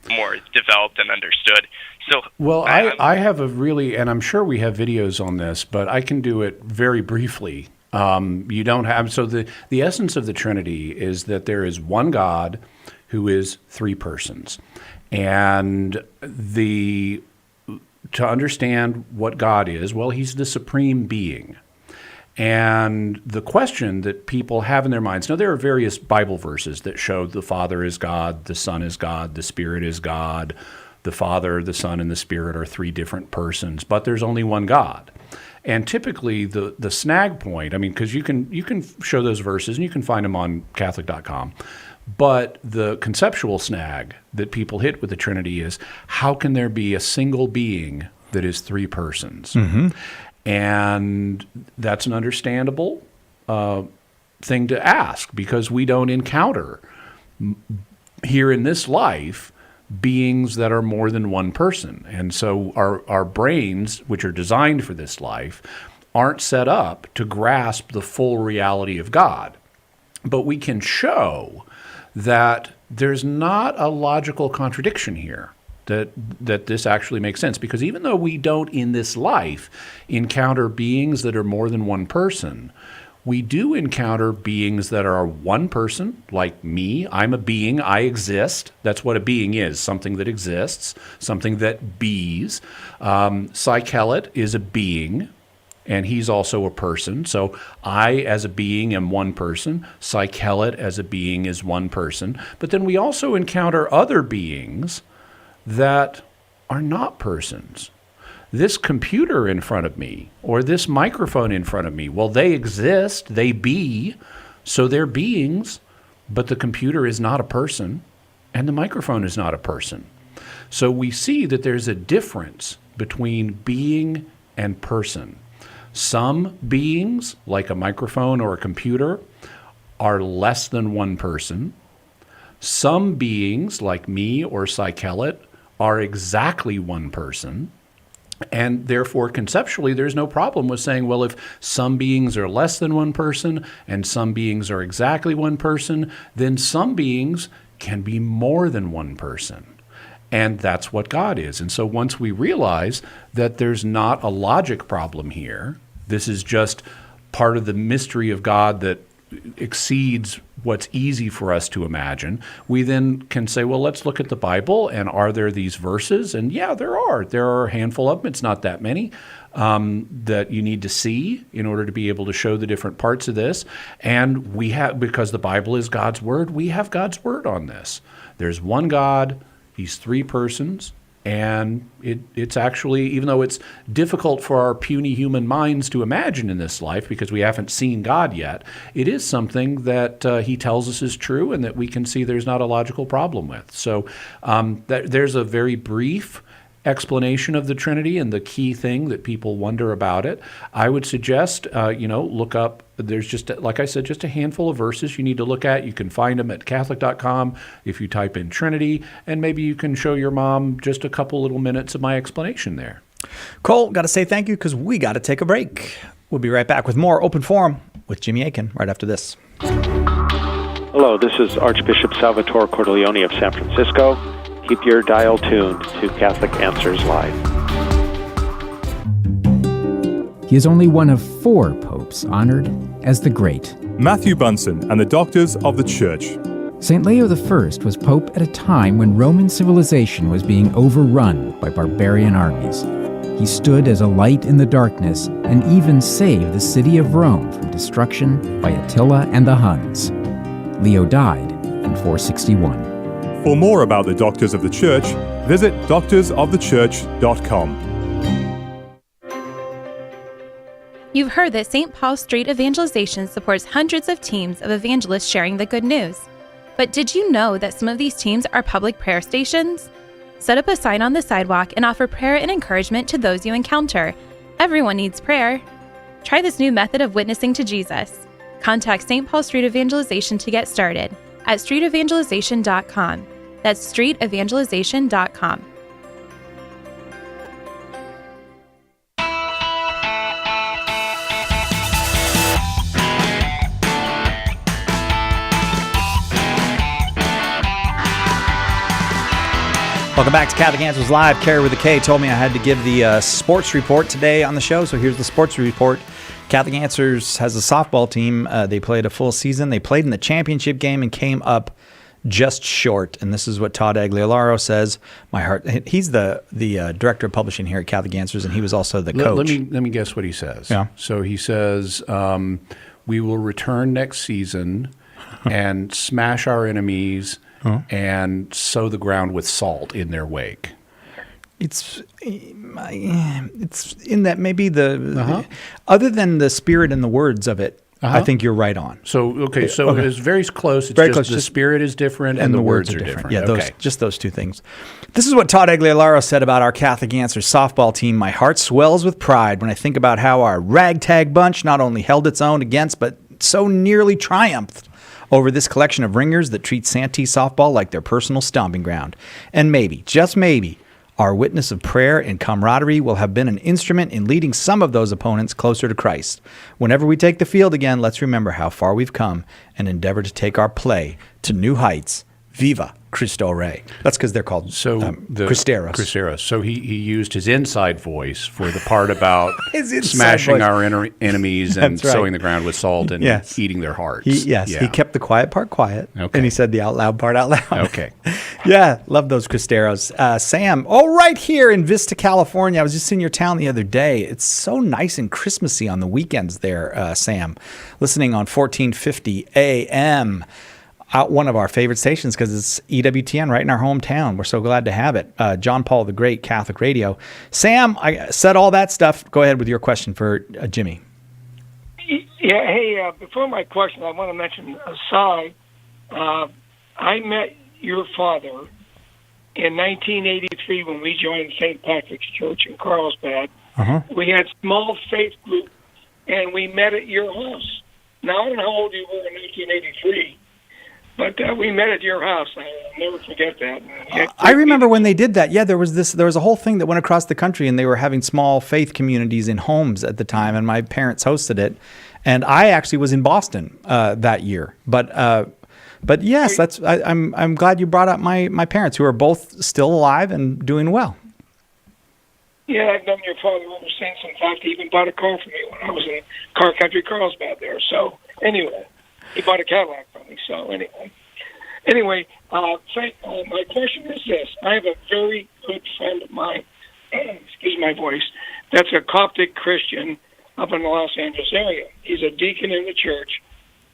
more developed and understood. So, well, I have a really, and I'm sure we have videos on this, but I can do it very briefly. You don't have, so the essence of the Trinity is that there is one God who is three persons. And to understand what God is, well, he's the supreme being. And the question that people have in their minds, now there are various Bible verses that show the Father is God, the Son is God, the Spirit is God, the Father, the Son, and the Spirit are three different persons, but there's only one God. And typically the snag point, because you can show those verses and you can find them on Catholic.com, but the conceptual snag that people hit with the Trinity is, how can there be a single being that is three persons? And that's an understandable thing to ask, because we don't encounter here in this life beings that are more than one person. And so our brains, which are designed for this life, aren't set up to grasp the full reality of God. But we can show that there's not a logical contradiction here, that this actually makes sense. Because even though we don't in this life encounter beings that are more than one person, we do encounter beings that are one person, like me. I'm a being. I exist. That's what a being is, something that exists, something that bees. Psychelet is a being, and he's also a person. So I, as a being, am one person. Psychelet, as a being, is one person. But then we also encounter other beings that are not persons. This computer in front of me, or this microphone in front of me, well, they exist, they be, so they're beings, but the computer is not a person, and the microphone is not a person. So we see that there's a difference between being and person. Some beings, like a microphone or a computer, are less than one person. Some beings, like me or Psychelet, are exactly one person. And therefore, conceptually, there's no problem with saying, well, if some beings are less than one person and some beings are exactly one person, then some beings can be more than one person. And that's what God is. And so once we realize that there's not a logic problem here, this is just part of the mystery of God that exceeds what's easy for us to imagine, we then can say, well, let's look at the Bible, and are there these verses? And yeah, there are. There are a handful of them. It's not that many that you need to see in order to be able to show the different parts of this. And we have, because the Bible is God's Word, we have God's Word on this. There's one God. He's three persons. And it's actually, even though it's difficult for our puny human minds to imagine in this life because we haven't seen God yet, it is something that he tells us is true and that we can see there's not a logical problem with. So there's a very brief explanation of the Trinity and the key thing that people wonder about it. I would suggest, look up, there's just, like I said, just a handful of verses you need to look at. You can find them at Catholic.com if you type in Trinity, and maybe you can show your mom just a couple little minutes of my explanation there. Cole, got to say thank you because we got to take a break. We'll be right back with more Open Forum with Jimmy Akin right after this. Hello, this is Archbishop Salvatore Cordileone of San Francisco. Keep your dial tuned to Catholic Answers Live. He is only one of 4 popes honored as the Great. Matthew Bunson and the Doctors of the Church. St. Leo I was pope at a time when Roman civilization was being overrun by barbarian armies. He stood as a light in the darkness and even saved the city of Rome from destruction by Attila and the Huns. Leo died in 461. For more about the Doctors of the Church, visit doctorsofthechurch.com. You've heard that St. Paul Street Evangelization supports hundreds of teams of evangelists sharing the good news. But did you know that some of these teams are public prayer stations? Set up a sign on the sidewalk and offer prayer and encouragement to those you encounter. Everyone needs prayer. Try this new method of witnessing to Jesus. Contact St. Paul Street Evangelization to get started at streetevangelization.com. That's streetevangelization.com. Welcome back to Catholic Answers Live. Carrie with a K told me I had to give the sports report today on the show, so here's the sports report. Catholic Answers has a softball team. They played a full season. They played in the championship game and came up just short. And this is what Todd Aguilaro says. My heart. He's the director of publishing here at Catholic Answers, and he was also the coach. Let me guess what he says. Yeah. So he says, we will return next season and smash our enemies and sow the ground with salt in their wake. It's in that maybe other than the spirit and the words of it, I think you're right on. So it's very close. It's very just close. The spirit is different and the words are different. Yeah, just those two things. This is what Todd Aguilaro said about our Catholic Answers softball team. My heart swells with pride when I think about how our ragtag bunch not only held its own against, but so nearly triumphed over this collection of ringers that treat Santee softball like their personal stomping ground. And maybe, just maybe, Our witness of prayer and camaraderie will have been an instrument in leading some of those opponents closer to Christ. Whenever we take the field again, let's remember how far we've come and endeavor to take our play to new heights. Viva Cristo Rey. That's because they're called Cristeros. Cristeros. So he used his inside voice for the part about His smashing voice. our enemies and That's right. sowing the ground with salt and Yes. eating their hearts. He kept the quiet part quiet, Okay. and he said the out loud part out loud. Okay. Yeah, love those Cristeros. Sam, right here in Vista, California. I was just in your town the other day. It's so nice and Christmassy on the weekends there, Sam. Listening on 1450 AM. One of our favorite stations because it's EWTN right in our hometown. We're so glad to have it. John Paul the Great, Catholic Radio. Sam, I said all that stuff. Go ahead with your question for Jimmy. Yeah, hey, before my question, I want to mention aside, I met your father in 1983 when we joined St. Patrick's Church in Carlsbad. We had small faith group, and we met at your house. Now, I don't know how old you were in 1983, but we met at your house. I'll never forget that. I remember when they did that. Yeah, there was a whole thing that went across the country, and they were having small faith communities in homes at the time, and my parents hosted it. And I actually was in Boston that year. But yes, I'm glad you brought up my parents, who are both still alive and doing well. Yeah, I've known your father ever since. In fact, he even bought a car for me when I was in Car Country Carlsbad there. So anyway, he bought a Cadillac for me. So anyway, my question is this. I have a very good friend of mine, excuse my voice, that's a Coptic Christian up in the Los Angeles area. He's a deacon in the church.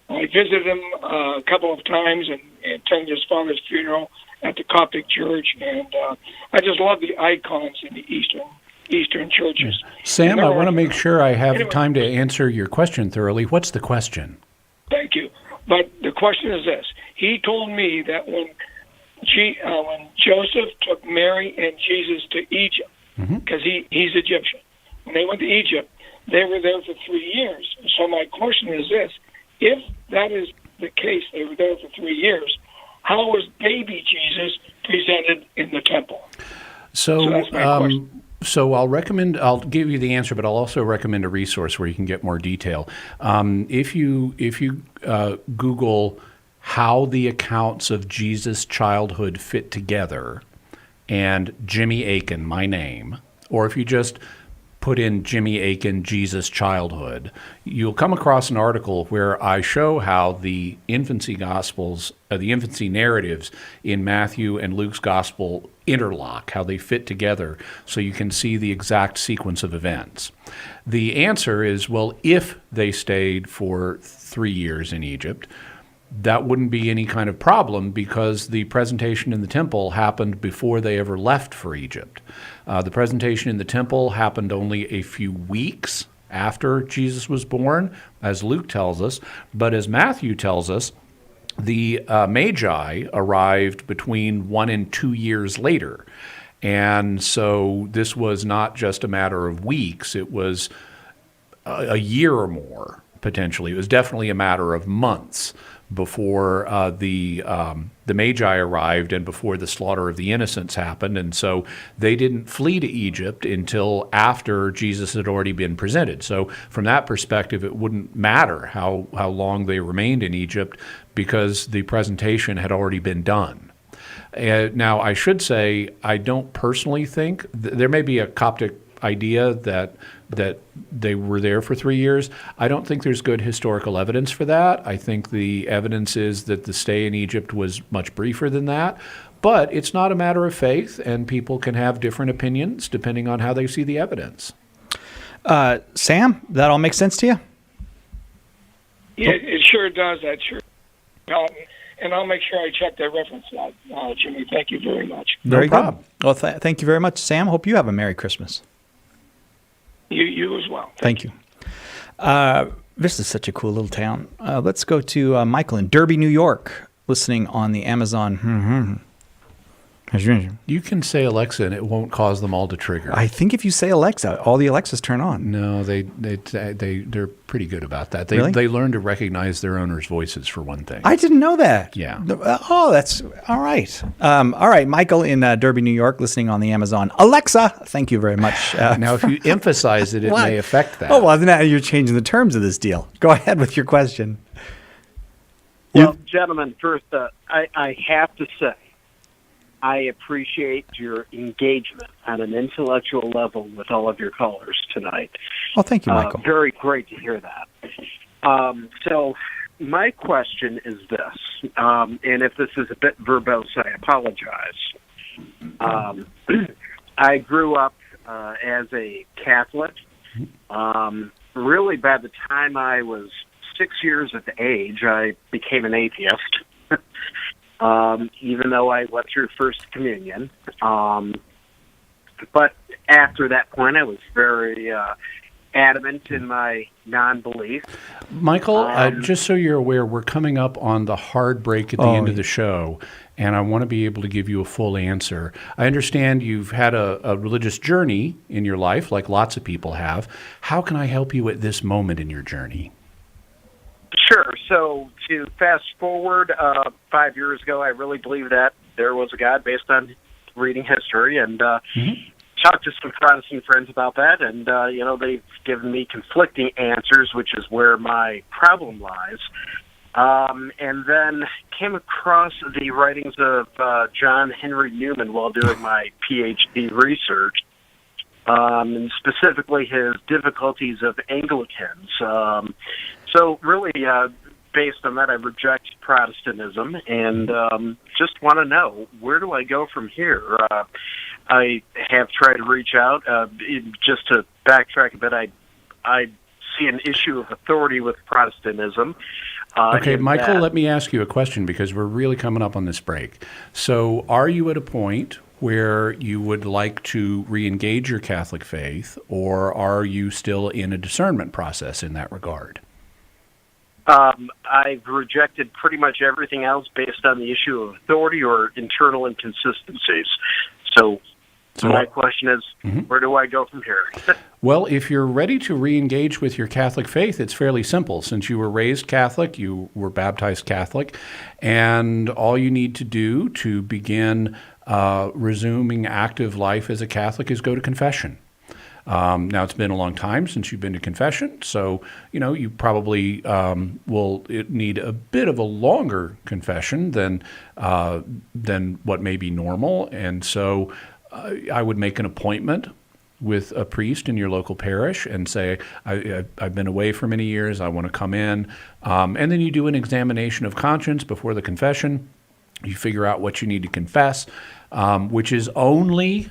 I visited him a couple of times and attended his father's funeral at the Coptic church, and I just love the icons in the Eastern churches. Sam, I want to make sure I have time to answer your question thoroughly. What's the question? Thank you. But the question is this. He told me that when Joseph took Mary and Jesus to Egypt, because he's Egyptian, when they went to Egypt, they were there for 3 years. So my question is this. If that is the case, they were there for 3 years, how was baby Jesus presented in the temple? So that's my question. So I'll give you the answer, but I'll also recommend a resource where you can get more detail. If you Google how the accounts of Jesus' childhood fit together and Jimmy Akin, my name, or if you just put in Jimmy Akin, Jesus' childhood, you'll come across an article where I show how the infancy gospels, the infancy narratives in Matthew and Luke's gospel interlock, how they fit together, so you can see the exact sequence of events. The answer is, well, if they stayed for 3 years in Egypt, that wouldn't be any kind of problem because the presentation in the temple happened before they ever left for Egypt. The presentation in the temple happened only a few weeks after Jesus was born, as Luke tells us, but as Matthew tells us, the Magi arrived between 1 and 2 years later. And so this was not just a matter of weeks, it was a year or more, potentially. It was definitely a matter of months before the Magi arrived and before the slaughter of the innocents happened. And so they didn't flee to Egypt until after Jesus had already been presented. So from that perspective, it wouldn't matter how long they remained in Egypt because the presentation had already been done. Now, I should say, I don't personally think, there may be a Coptic idea that they were there for 3 years. I don't think there's good historical evidence for that. I think the evidence is that the stay in Egypt was much briefer than that. But it's not a matter of faith, and people can have different opinions depending on how they see the evidence. Sam, that all makes sense to you? Yeah, it sure does. That sure. And I'll make sure I check that reference out, Jimmy. Thank you very much. Very good. Well, thank you very much, Sam. Hope you have a Merry Christmas. You as well. Thank you. This is such a cool little town. Let's go to Michael in Derby, New York, listening on the Amazon. You can say Alexa and it won't cause them all to trigger. I think if you say Alexa, all the Alexas turn on. No, they're pretty good about that. They Really? they learn to recognize their owners' voices for one thing. I didn't know that. Yeah. Oh, that's all right. All right, Michael in Derby, New York, listening on the Amazon. Alexa, thank you very much. Now, if you emphasize it, it Why? may affect that. Oh, well, now you're changing the terms of this deal. Go ahead with your question. Well, gentlemen, first, I have to say, I appreciate your engagement on an intellectual level with all of your callers tonight. Oh, thank you, Michael. Very great to hear that. So my question is this, and if this is a bit verbose, I apologize. I grew up as a Catholic. Really, by the time I was 6 years of age, I became an atheist. Even though I went through First Communion. But after that point, I was very adamant in my non-belief. Michael, just so you're aware, we're coming up on the hard break at the end of the show, and I want to be able to give you a full answer. I understand you've had a religious journey in your life, like lots of people have. How can I help you at this moment in your journey? Sure. So to fast forward 5 years ago, I really believed that there was a God based on reading history, and talked to some Protestant friends about that, and they've given me conflicting answers, which is where my problem lies. And then came across the writings of John Henry Newman while doing my PhD research, and specifically his difficulties of Anglicans. So really, based on that, I reject Protestantism and just want to know, where do I go from here? I have tried to reach out. Just to backtrack a bit, I see an issue of authority with Protestantism. Okay, Michael, let me ask you a question because we're really coming up on this break. So are you at a point where you would like to re-engage your Catholic faith, or are you still in a discernment process in that regard? I've rejected pretty much everything else based on the issue of authority or internal inconsistencies. So my question is, where do I go from here? Well, if you're ready to re-engage with your Catholic faith, it's fairly simple. Since you were raised Catholic, you were baptized Catholic, and all you need to do to begin resuming active life as a Catholic is go to confession. Now, it's been a long time since you've been to confession, so you probably will need a bit of a longer confession than what may be normal, and so I would make an appointment with a priest in your local parish and say, I've been away for many years, I want to come in, and then you do an examination of conscience before the confession. You figure out what you need to confess, which is only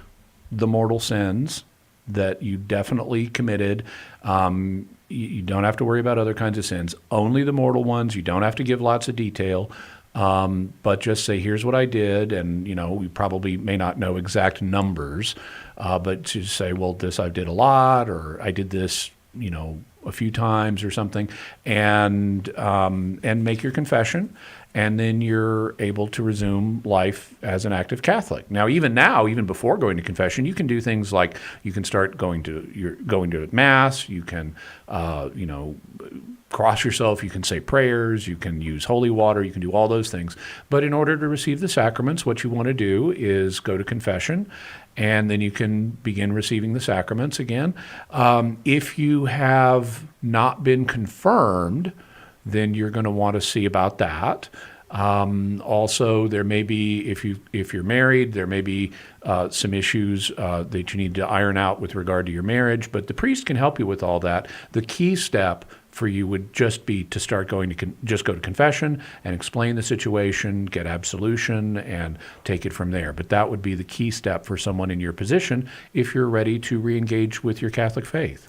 the mortal sins that you definitely committed. You don't have to worry about other kinds of sins, only the mortal ones. You don't have to give lots of detail, but just say, here's what I did, and we probably may not know exact numbers, but to say, well, this I did a lot, or I did this a few times or something, and make your confession. And then you're able to resume life as an active Catholic. Now, even before going to confession, you can do things like you can start going to Mass. You can, cross yourself. You can say prayers. You can use holy water. You can do all those things. But in order to receive the sacraments, what you want to do is go to confession, and then you can begin receiving the sacraments again. If you have not been confirmed, then you're going to want to see about that. Also, there may be, if you're married, there may be some issues that you need to iron out with regard to your marriage, but the priest can help you with all that. The key step for you would just be to start going to just go to confession and explain the situation, get absolution, and take it from there. But that would be the key step for someone in your position if you're ready to re-engage with your Catholic faith.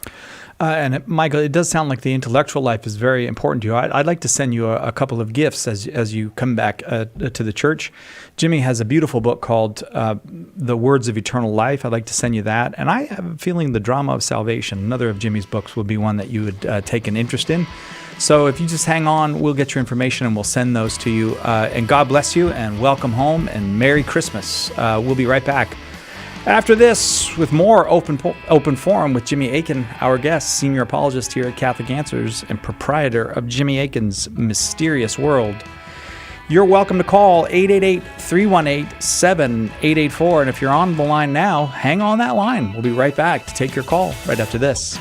And Michael, it does sound like the intellectual life is very important to you. I'd like to send you a couple of gifts as you come back to the church. Jimmy has a beautiful book called The Words of Eternal Life. I'd like to send you that. And I have a feeling The Drama of Salvation, another of Jimmy's books, would be one that you would take an interest in. So if you just hang on, we'll get your information and we'll send those to you. And God bless you and welcome home and Merry Christmas. We'll be right back after this with more Open Forum with Jimmy Akin, our guest, senior apologist here at Catholic Answers and proprietor of Jimmy Akin's Mysterious World. You're welcome to call 888-318-7884. And if you're on the line now, hang on that line. We'll be right back to take your call right after this.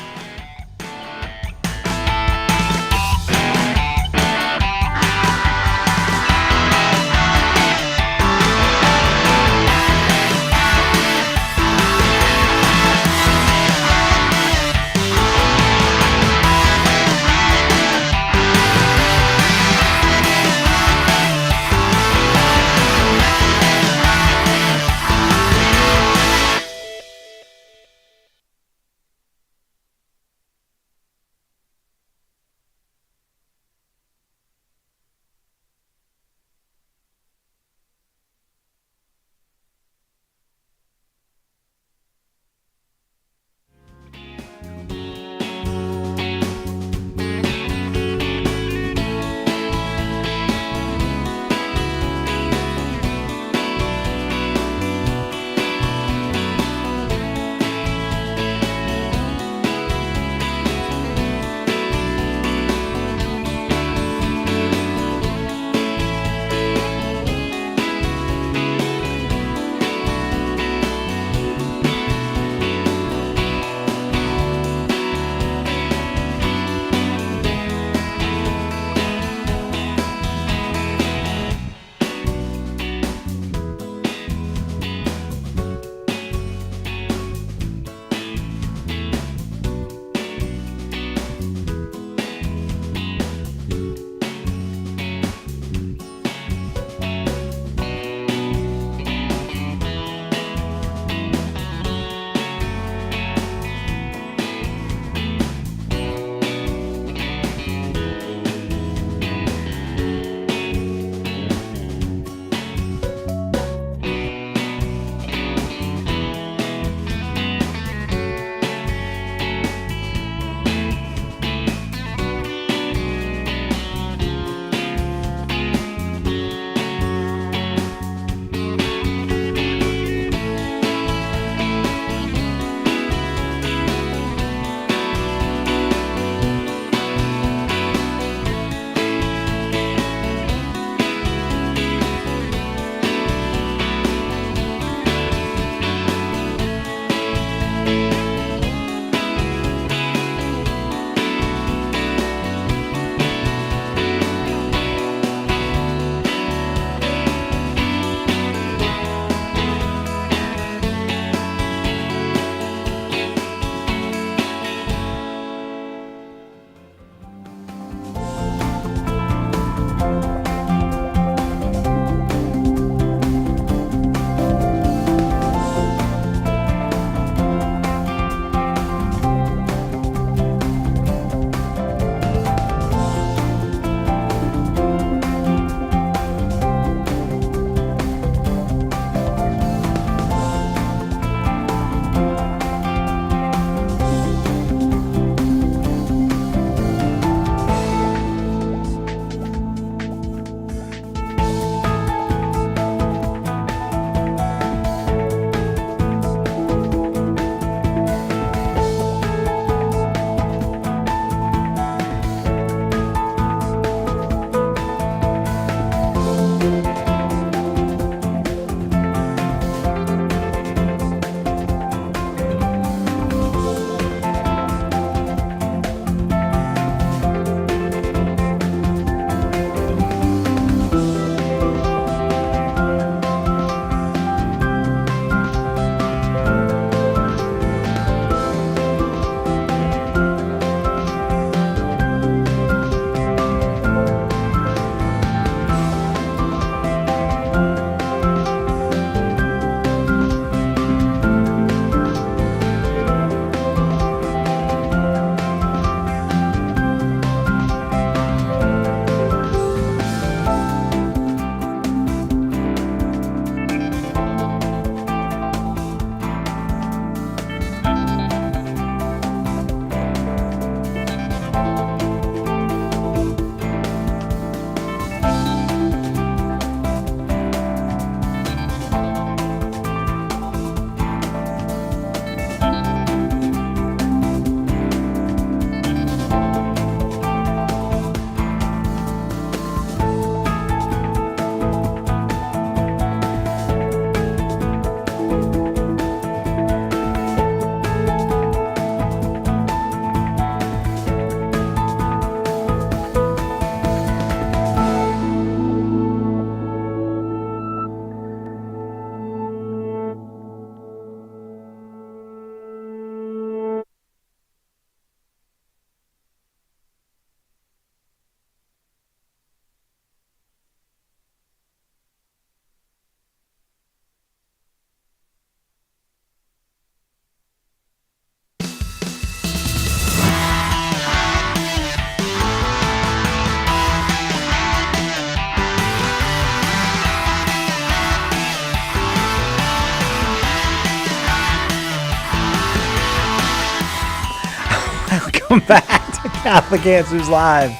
Welcome back to Catholic Answers Live.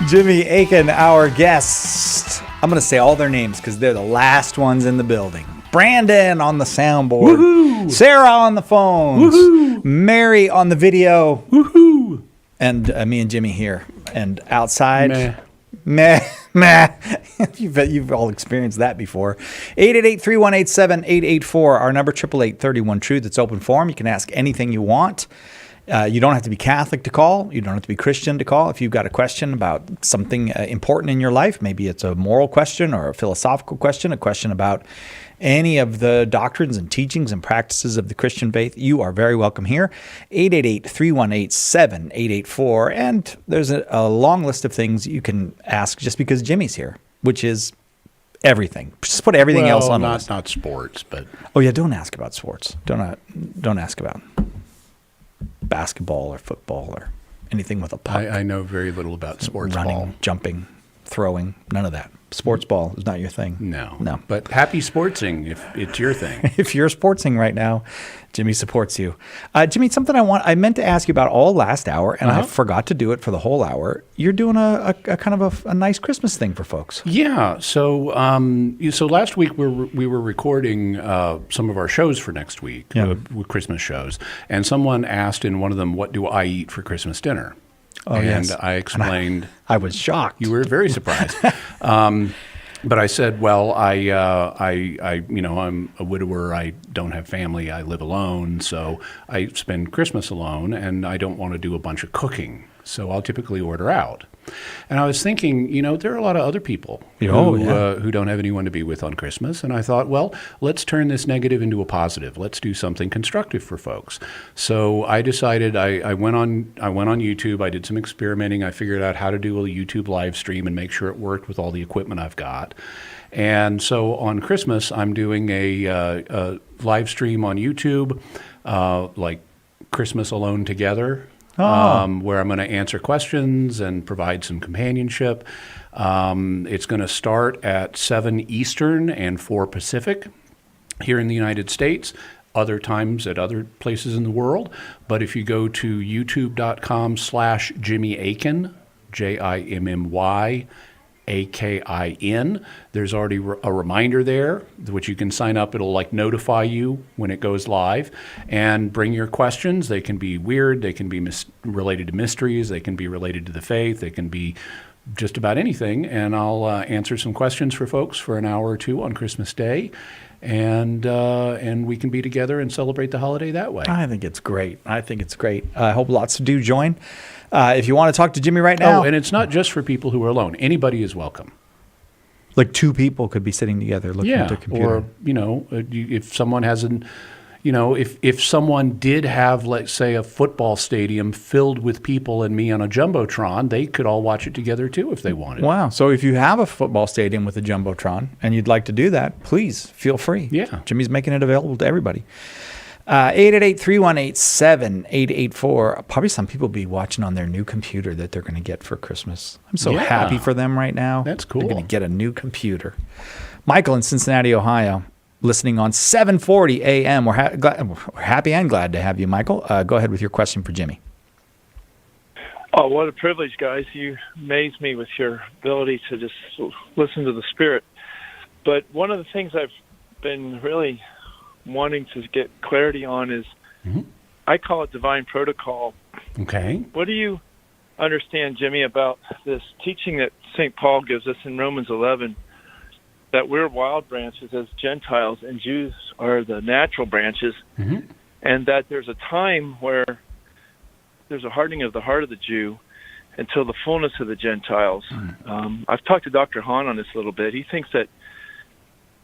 Jimmy Akin, our guest. I'm going to say all their names because they're the last ones in the building. Brandon on the soundboard. Woohoo! Sarah on the phones. Woohoo! Mary on the video. Woohoo! And me and Jimmy here. And outside... Meh. You've all experienced that before. 888-318-7884. Our number, 888-31-TRUTH. It's open forum. You can ask anything you want. You don't have to be Catholic to call. You don't have to be Christian to call. If you've got a question about something important in your life, maybe it's a moral question or a philosophical question, a question about any of the doctrines and teachings and practices of the Christian faith, you are very welcome here. 888-318-7884. And there's a long list of things you can ask just because Jimmy's here, which is everything. Just put everything else on the list. Not sports, but... Oh, yeah, don't ask about sports. Don't ask about basketball or football or anything with a puck. I know very little about sports running, ball. Jumping, throwing, none of that. Sports ball is not your thing. No. But happy sportsing if it's your thing. If you're sportsing right now, Jimmy supports you. Jimmy, something I meant to ask you about all last hour, and I forgot to do it for the whole hour. You're doing a kind of a nice Christmas thing for folks. Yeah. So last week we were recording some of our shows for next week, Christmas shows, and someone asked in one of them, "What do I eat for Christmas dinner?" Oh, and yes. I explained. I was shocked. You were very surprised. But I said, well, I'm a widower. I don't have family. I live alone. So I spend Christmas alone, and I don't want to do a bunch of cooking. So I'll typically order out. And I was thinking, there are a lot of other people who don't have anyone to be with on Christmas. And I thought, well, let's turn this negative into a positive. Let's do something constructive for folks. So I decided I went on YouTube. I did some experimenting. I figured out how to do a YouTube live stream and make sure it worked with all the equipment I've got. And so on Christmas, I'm doing a live stream on YouTube, like Christmas Alone Together. Where I'm going to answer questions and provide some companionship. It's going to start at 7 Eastern and 4 Pacific here in the United States, other times at other places in the world. But if you go to youtube.com/Jimmy Akin, JIMMY AKIN. There's already a reminder there, which you can sign up. It'll notify you when it goes live. And bring your questions. They can be weird. They can be related to mysteries. They can be related to the faith. They can be just about anything. And I'll answer some questions for folks for an hour or two on Christmas Day. And we can be together and celebrate the holiday that way. I think it's great. I hope lots do join. If you want to talk to Jimmy right now. Oh, and it's not just for people who are alone. Anybody is welcome. Like two people could be sitting together looking at their computer. Or, if someone hasn't, if someone did have, let's say, a football stadium filled with people and me on a Jumbotron, they could all watch it together too if they wanted. Wow. So if you have a football stadium with a Jumbotron and you'd like to do that, please feel free. Yeah. Jimmy's making it available to everybody. 888-318-7884. Probably some people will be watching on their new computer that they're going to get for Christmas. I'm so happy for them right now. That's cool. They're going to get a new computer. Michael in Cincinnati, Ohio, listening on 740 AM. We're happy and glad to have you, Michael. Go ahead with your question for Jimmy. Oh, what a privilege, guys. You amaze me with your ability to just listen to the Spirit. But one of the things I've been really wanting to get clarity on is, I call it divine protocol. Okay. What do you understand, Jimmy, about this teaching that St. Paul gives us in Romans 11, that we're wild branches as Gentiles and Jews are the natural branches, and that there's a time where there's a hardening of the heart of the Jew until the fullness of the Gentiles. I've talked to Dr. Hahn on this a little bit. He thinks that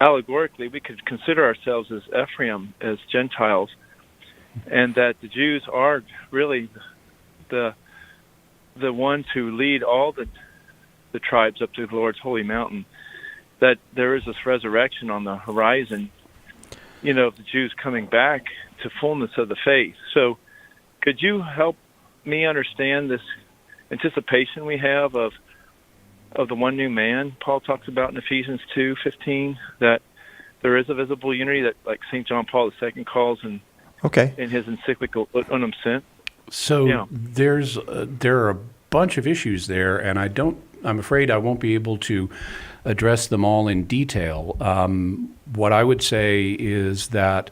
allegorically we could consider ourselves as Ephraim, as Gentiles, and that the Jews are really the ones who lead all the tribes up to the Lord's holy mountain, that there is this resurrection on the horizon, of the Jews coming back to fullness of the faith. So could you help me understand this anticipation we have of the one new man Paul talks about in Ephesians 2:15, that there is a visible unity that, like St. John Paul II calls in his encyclical Unum Sint? So there are a bunch of issues there, and I'm afraid I won't be able to address them all in detail. What I would say is that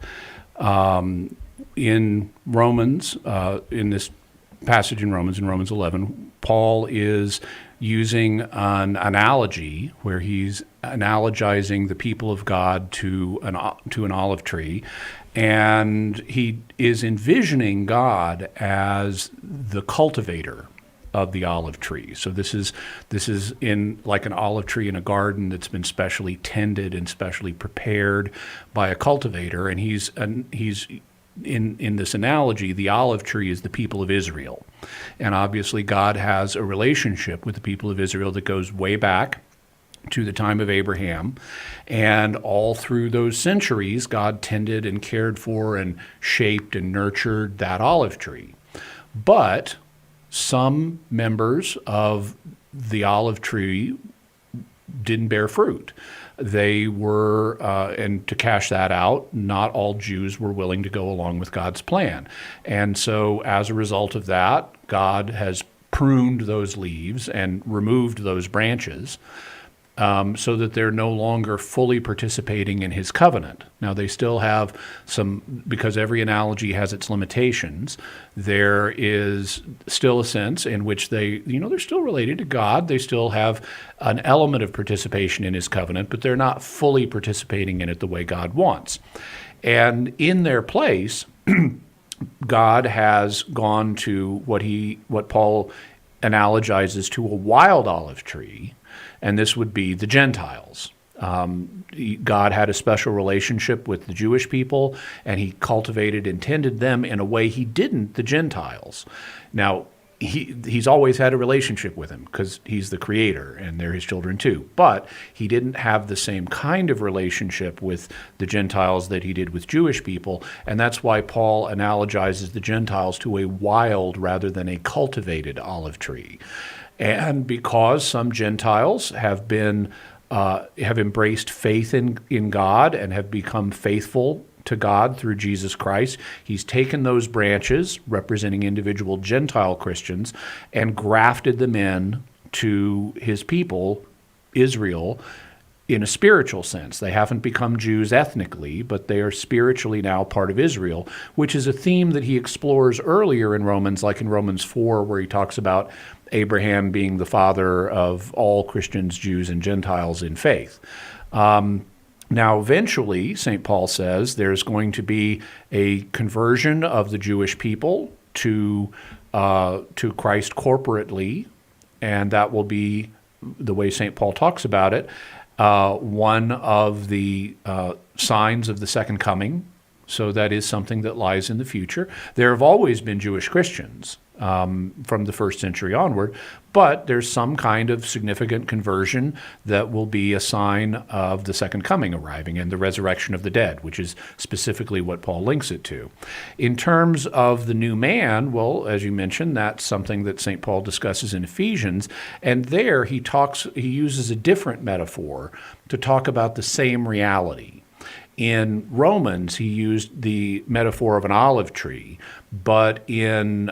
in Romans, in this passage in Romans 11, Paul is using an analogy where he's analogizing the people of God to an olive tree, and he is envisioning God as the cultivator of the olive tree. So this is in like an olive tree in a garden that's been specially tended and specially prepared by a cultivator, and he's in this analogy, the olive tree is the people of Israel. And obviously God has a relationship with the people of Israel that goes way back to the time of Abraham. And all through those centuries, God tended and cared for and shaped and nurtured that olive tree. But some members of the olive tree didn't bear fruit. They were, and to cash that out, not all Jews were willing to go along with God's plan. And so as a result of that, God has pruned those leaves and removed those branches so that they're no longer fully participating in his covenant. Now, they still have some, because every analogy has its limitations, there is still a sense in which they're still related to God. They still have an element of participation in his covenant, but they're not fully participating in it the way God wants. And in their place, God has gone to what Paul analogizes to a wild olive tree, and this would be the Gentiles. God had a special relationship with the Jewish people, and he cultivated and tended them in a way he didn't the Gentiles. Now, he's always had a relationship with them because he's the creator and they're his children too. But he didn't have the same kind of relationship with the Gentiles that he did with Jewish people, and that's why Paul analogizes the Gentiles to a wild rather than a cultivated olive tree. And because some Gentiles have embraced faith in God and have become faithful to God through Jesus Christ, he's taken those branches representing individual Gentile Christians and grafted them in to his people, Israel, in a spiritual sense. They haven't become Jews ethnically, but they are spiritually now part of Israel, which is a theme that he explores earlier in Romans, like in Romans 4, where he talks about Abraham being the father of all Christians, Jews, and Gentiles in faith. Now, eventually, St. Paul says there's going to be a conversion of the Jewish people to Christ corporately, and that will be, the way St. Paul talks about it, one of the signs of the second coming. So that is something that lies in the future. There have always been Jewish Christians from the first century onward, but there's some kind of significant conversion that will be a sign of the second coming arriving and the resurrection of the dead, which is specifically what Paul links it to. In terms of the new man, well, as you mentioned, that's something that St. Paul discusses in Ephesians, and there he uses a different metaphor to talk about the same reality. In Romans, he used the metaphor of an olive tree, but in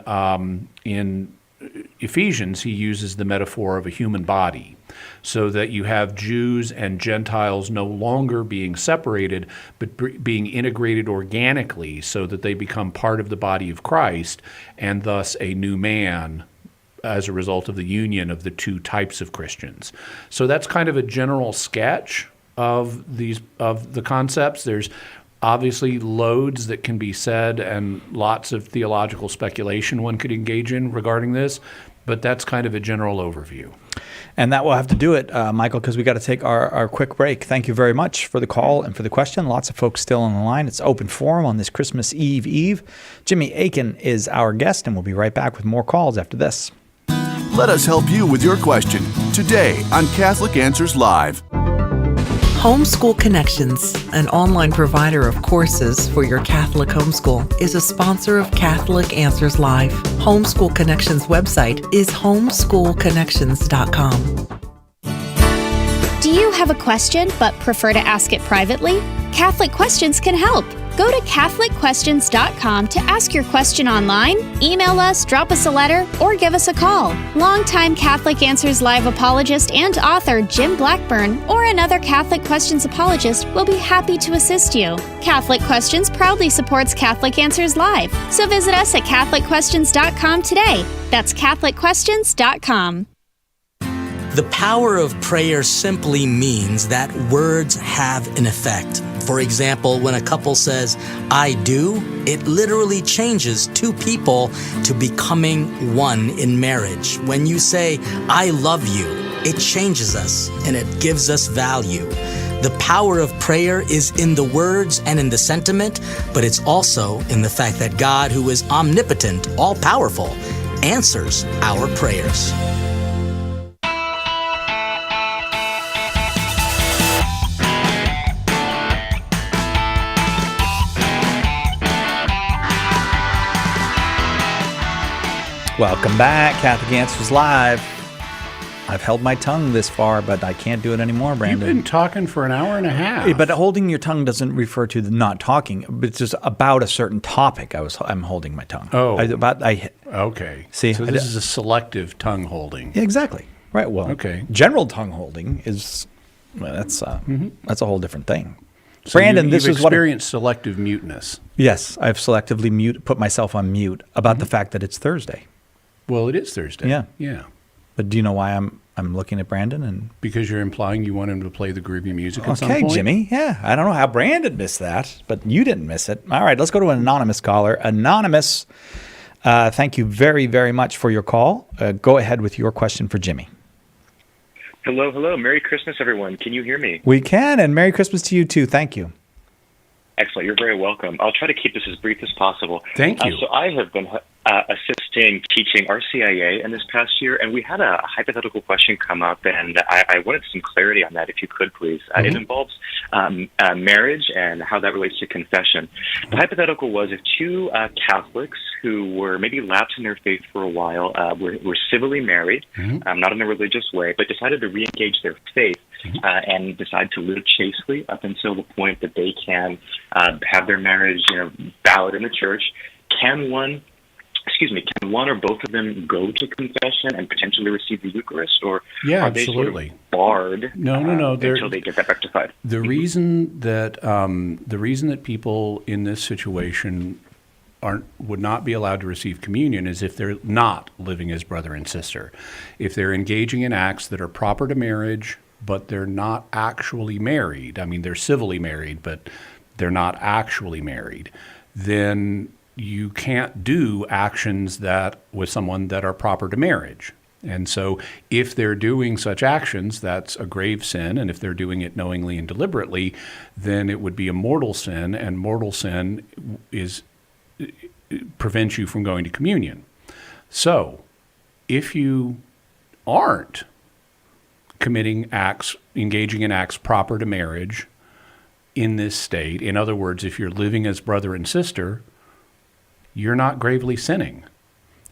Ephesians, he uses the metaphor of a human body, so that you have Jews and Gentiles no longer being separated, but being integrated organically so that they become part of the body of Christ, and thus a new man as a result of the union of the two types of Christians. So that's kind of a general sketch of the concepts. There's obviously loads that can be said and lots of theological speculation one could engage in regarding this, but that's kind of a general overview. And that will have to do it, Michael, because we got to take our quick break. Thank you very much for the call and for the question. Lots of folks still on the line. It's open forum on this Christmas Eve. Jimmy Akin is our guest, and we'll be right back with more calls after this. Let us help you with your question today on Catholic Answers Live. Homeschool Connections, an online provider of courses for your Catholic homeschool, is a sponsor of Catholic Answers Live. Homeschool Connections website is homeschoolconnections.com. Do you have a question but prefer to ask it privately? Catholic Questions can help. Go to CatholicQuestions.com to ask your question online, email us, drop us a letter, or give us a call. Longtime Catholic Answers Live apologist and author Jim Blackburn or another Catholic Questions apologist will be happy to assist you. Catholic Questions proudly supports Catholic Answers Live, so visit us at CatholicQuestions.com today. That's CatholicQuestions.com. The power of prayer simply means that words have an effect. For example, when a couple says, "I do," it literally changes two people to becoming one in marriage. When you say, "I love you," it changes us and it gives us value. The power of prayer is in the words and in the sentiment, but it's also in the fact that God, who is omnipotent, all-powerful, answers our prayers. Welcome back, Catholic Answers Live. I've held my tongue this far, but I can't do it anymore, Brandon. You've been talking for an hour and a half. But holding your tongue doesn't refer to the not talking, but it's just about a certain topic. I'm holding my tongue. Oh. Okay. See, so this is a selective tongue holding. Yeah, exactly. Right. Well, okay. General tongue holding is that's a whole different thing. So Brandon, you've this is what experienced selective muteness. Yes, I've selectively put myself on mute about the fact that it's Thursday. Well, it is Thursday. Yeah. Yeah. But do you know why I'm looking at Brandon? And because you're implying you want him to play the groovy music at some point? point? Okay, Jimmy. Yeah. I don't know how Brandon missed that, but you didn't miss it. All right, let's go to an anonymous caller. Anonymous, thank you very, very much for your call. Go ahead with your question for Jimmy. Hello, hello. Merry Christmas, everyone. Can you hear me? We can, and Merry Christmas to you, too. Thank you. Excellent. You're very welcome. I'll try to keep this as brief as possible. Thank you. So I have been assisting teaching RCIA in this past year, and we had a hypothetical question come up, and I wanted some clarity on that, if you could, please. It involves marriage and how that relates to confession. The hypothetical was if two Catholics who were maybe lapsed in their faith for a while, were civilly married, not in a religious way, but decided to re-engage their faith and decide to live chastely up until the point that they can have their marriage, valid in the church. Can one or both of them go to confession and potentially receive the Eucharist, or are they absolutely. sort of barred No. until they get that rectified? The reason that people in this situation would not be allowed to receive communion is if they're not living as brother and sister. If they're engaging in acts that are proper to marriage, but they're not actually married, I mean, they're civilly married, but they're not actually married, then you can't do actions with someone that are proper to marriage. And so if they're doing such actions, that's a grave sin. And if they're doing it knowingly and deliberately, then it would be a mortal sin. And mortal sin prevents you from going to communion. So if you aren't engaging in acts proper to marriage in this state, in other words, if you're living as brother and sister, you're not gravely sinning.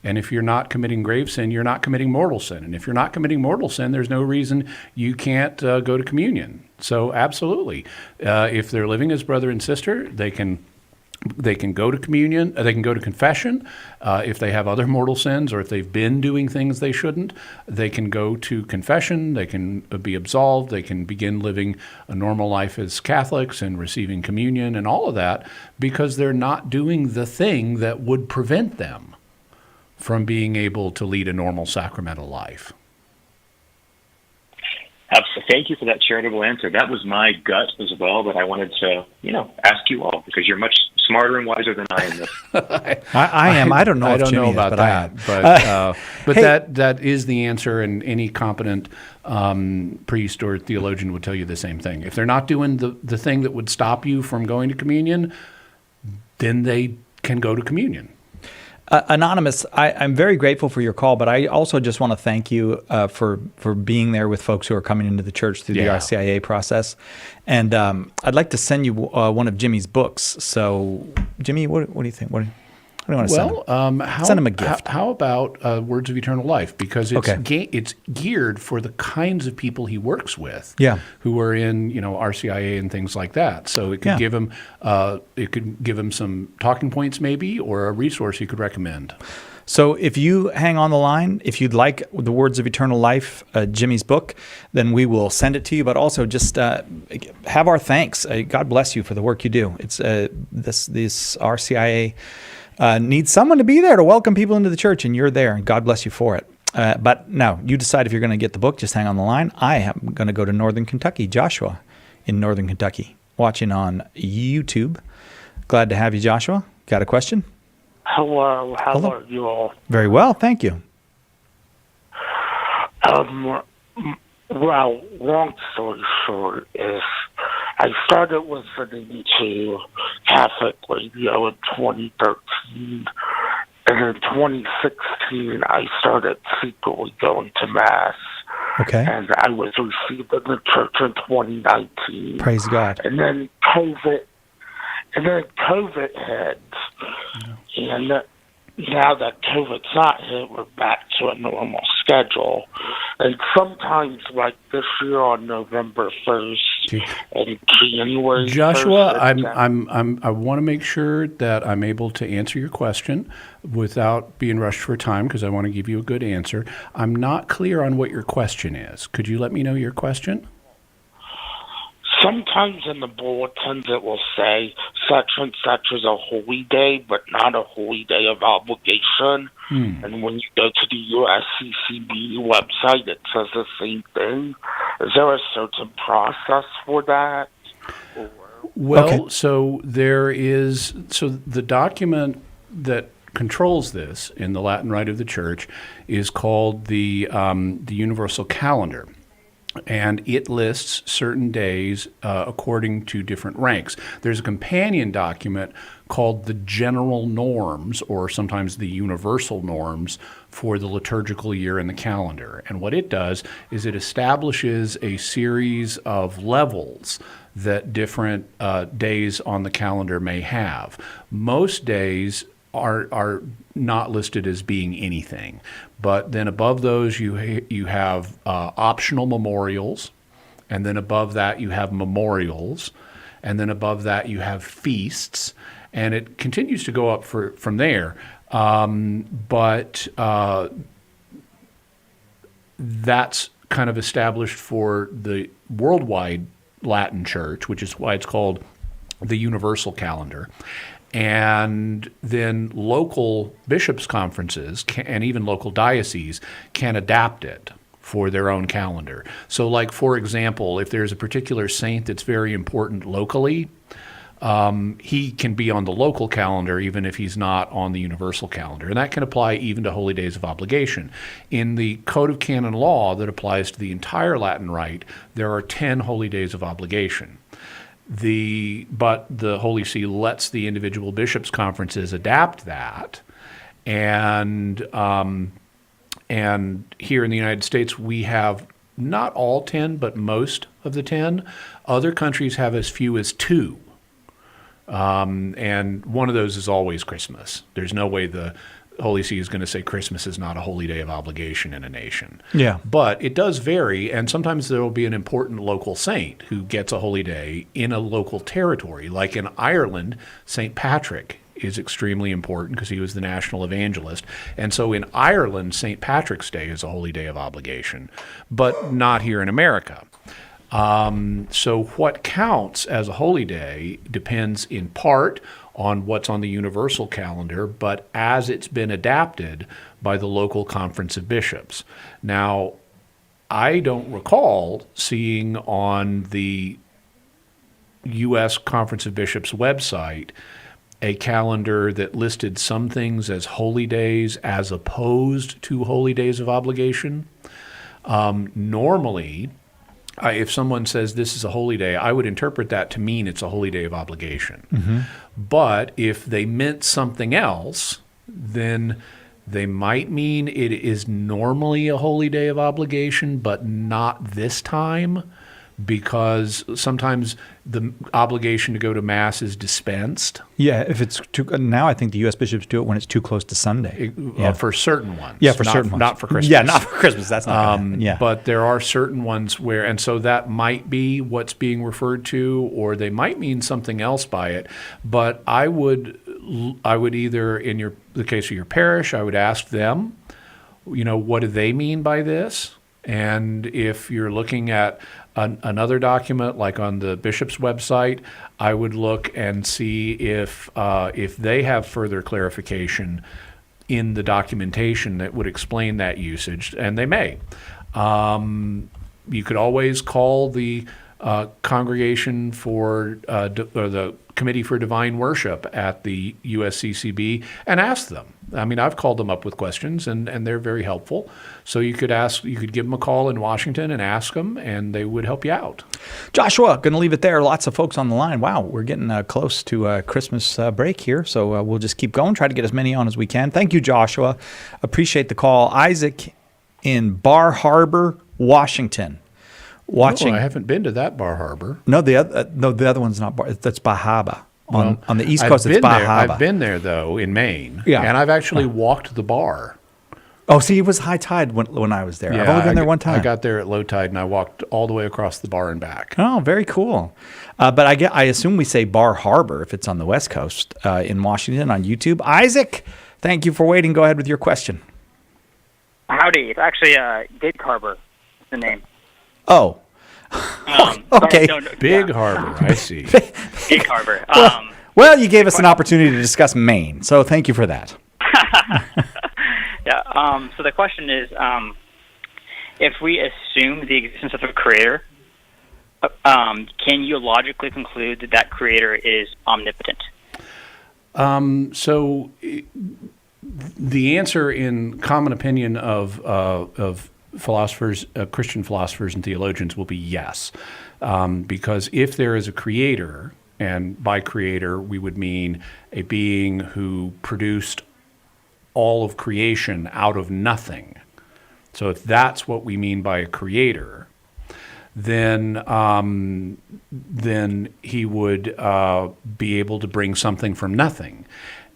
And if you're not committing grave sin, you're not committing mortal sin. And if you're not committing mortal sin, there's no reason you can't go to communion. So absolutely. If they're living as brother and sister, they can go to communion, they can go to confession. If they have other mortal sins or if they've been doing things they shouldn't, they can go to confession, they can be absolved, they can begin living a normal life as Catholics and receiving communion and all of that, because they're not doing the thing that would prevent them from being able to lead a normal sacramental life. Thank you for that charitable answer. That was my gut as well, but I wanted to, ask you all because you're much smarter and wiser than I am. I am. I don't know. I if don't Jimmy know is, about but that, but hey, that is the answer, and any competent priest or theologian would tell you the same thing. If they're not doing the thing that would stop you from going to communion, then they can go to communion. Anonymous, I'm very grateful for your call, but I also just want to thank you for being there with folks who are coming into the church through the RCIA process. And I'd like to send you one of Jimmy's books. So, Jimmy, what do you think? What do you want to send him? How, Send him a gift. How about Words of Eternal Life? Because it's Send him a gift. How about Words of Eternal Life? Because it's Okay. it's geared for the kinds of people he works with. Yeah. Who are in RCIA and things like that. So it could give him some talking points maybe, or a resource he could recommend. So if you hang on the line, if you'd like the Words of Eternal Life, Jimmy's book, then we will send it to you. But also just have our thanks. God bless you for the work you do. It's this RCIA needs someone to be there to welcome people into the church, and you're there, and God bless you for it. But now, you decide if you're going to get the book. Just hang on the line. I am going to go to Northern Kentucky. Joshua in Northern Kentucky, watching on YouTube. Glad to have you, Joshua. Got a question? Hello, how Hello. are you all? Very well, thank you. Well, long story short is I started listening to Catholic radio in 2013, and in 2016 I started secretly going to Mass. Okay. And I was received in the church in 2019. Praise God. And then COVID hit. And now that COVID's not hit, we're back to a normal schedule. And sometimes, like this year on November 1st and January Joshua, 1st, I want to make sure that I'm able to answer your question without being rushed for time, because I want to give you a good answer. I'm not clear on what your question is. Could you let me know your question? sometimes in the bulletins it will say such and such is a holy day, but not a holy day of obligation. And when you go to the USCCB website, it says the same thing. Is there a certain process for that? Well, so there is, so the document that controls this in the Latin Rite of the Church is called the Universal Calendar. And it lists certain days according to different ranks. There's a companion document called the General Norms, or sometimes the Universal Norms, for the liturgical year in the calendar. And what it does is it establishes a series of levels that different days on the calendar may have. Most days are not listed as being anything, but then above those you have optional memorials, and then above that you have memorials, and then above that you have feasts, and it continues to go up from there. But that's kind of established for the worldwide Latin Church, which is why it's called the Universal Calendar. And then local bishops' conferences and even local dioceses can adapt it for their own calendar. So like, for example, if there's a particular saint that's very important locally, he can be on the local calendar even if he's not on the universal calendar. And that can apply even to holy days of obligation. In the Code of Canon Law that applies to the entire Latin Rite, there are 10 holy days of obligation. But the Holy See lets the individual bishops' conferences adapt that, and here in the United States we have not all 10, but most of the 10. Other countries have as few as 2, and one of those is always Christmas. There's no way the Holy See is going to say Christmas is not a holy day of obligation in a nation. Yeah. But it does vary, and sometimes there will be an important local saint who gets a holy day in a local territory. Like in Ireland, St. Patrick is extremely important because he was the national evangelist. And so in Ireland, St. Patrick's Day is a holy day of obligation, but not here in America. So what counts as a holy day depends in part on what's on the universal calendar, but as it's been adapted by the local conference of bishops. Now, I don't recall seeing on the U.S. Conference of Bishops website a calendar that listed some things as holy days as opposed to holy days of obligation. Normally, if someone says this is a holy day, I would interpret that to mean it's a holy day of obligation. Mm-hmm. But if they meant something else, then they might mean it is normally a holy day of obligation, but not this time because sometimes the obligation to go to Mass is dispensed. Yeah, if it's too, now I think the U.S. bishops do it when it's too close to Sunday. For certain ones. Yeah, for certain ones. Not for Christmas. Yeah, not for Christmas. That's not gonna happen. Yeah. But there are certain ones where, and so that might be what's being referred to, or they might mean something else by it. But I would either, in the case of your parish, I would ask them, what do they mean by this? And if you're looking at another document, like on the bishop's website, I would look and see if they have further clarification in the documentation that would explain that usage, and they may. You could always call the congregation for or the Committee for Divine Worship at the USCCB and ask them. I mean, I've called them up with questions, and they're very helpful. So you could give them a call in Washington and ask them, and they would help you out. Joshua, going to leave it there. Lots of folks on the line. Wow, we're getting close to Christmas break here, so we'll just keep going, try to get as many on as we can. Thank you, Joshua. Appreciate the call. Isaac in Bar Harbor, Washington. I haven't been to that Bar Harbor. No, the other one's not Bar. That's Bahaba. On the East Coast, it's Bahaba. I've been there, though, in Maine. Yeah. And I've actually walked the bar. Oh, see, it was high tide when I was there. I've only been there one time. I got there at low tide, and I walked all the way across the bar and back. Oh, very cool. But I assume we say Bar Harbor if it's on the West Coast in Washington on YouTube. Isaac, thank you for waiting. Go ahead with your question. Howdy. It's actually Gig Harbor, the name. Oh. Okay. Big Harbor, I see. Gig Harbor. Well, you gave us an opportunity to discuss Maine, so thank you for that. Yeah. So the question is, if we assume the existence of a creator, can you logically conclude that that creator is omnipotent? So the answer in common opinion of philosophers, Christian philosophers and theologians will be yes. Because if there is a creator, and by creator we would mean a being who produced all of creation out of nothing. So if that's what we mean by a creator, then he would be able to bring something from nothing.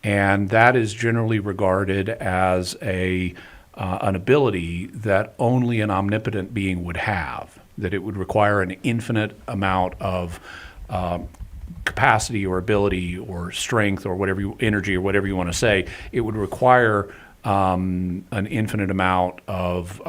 And that is generally regarded as an ability that only an omnipotent being would have, that it would require an infinite amount of capacity or ability or strength or energy or whatever you want to say. It would require an infinite amount of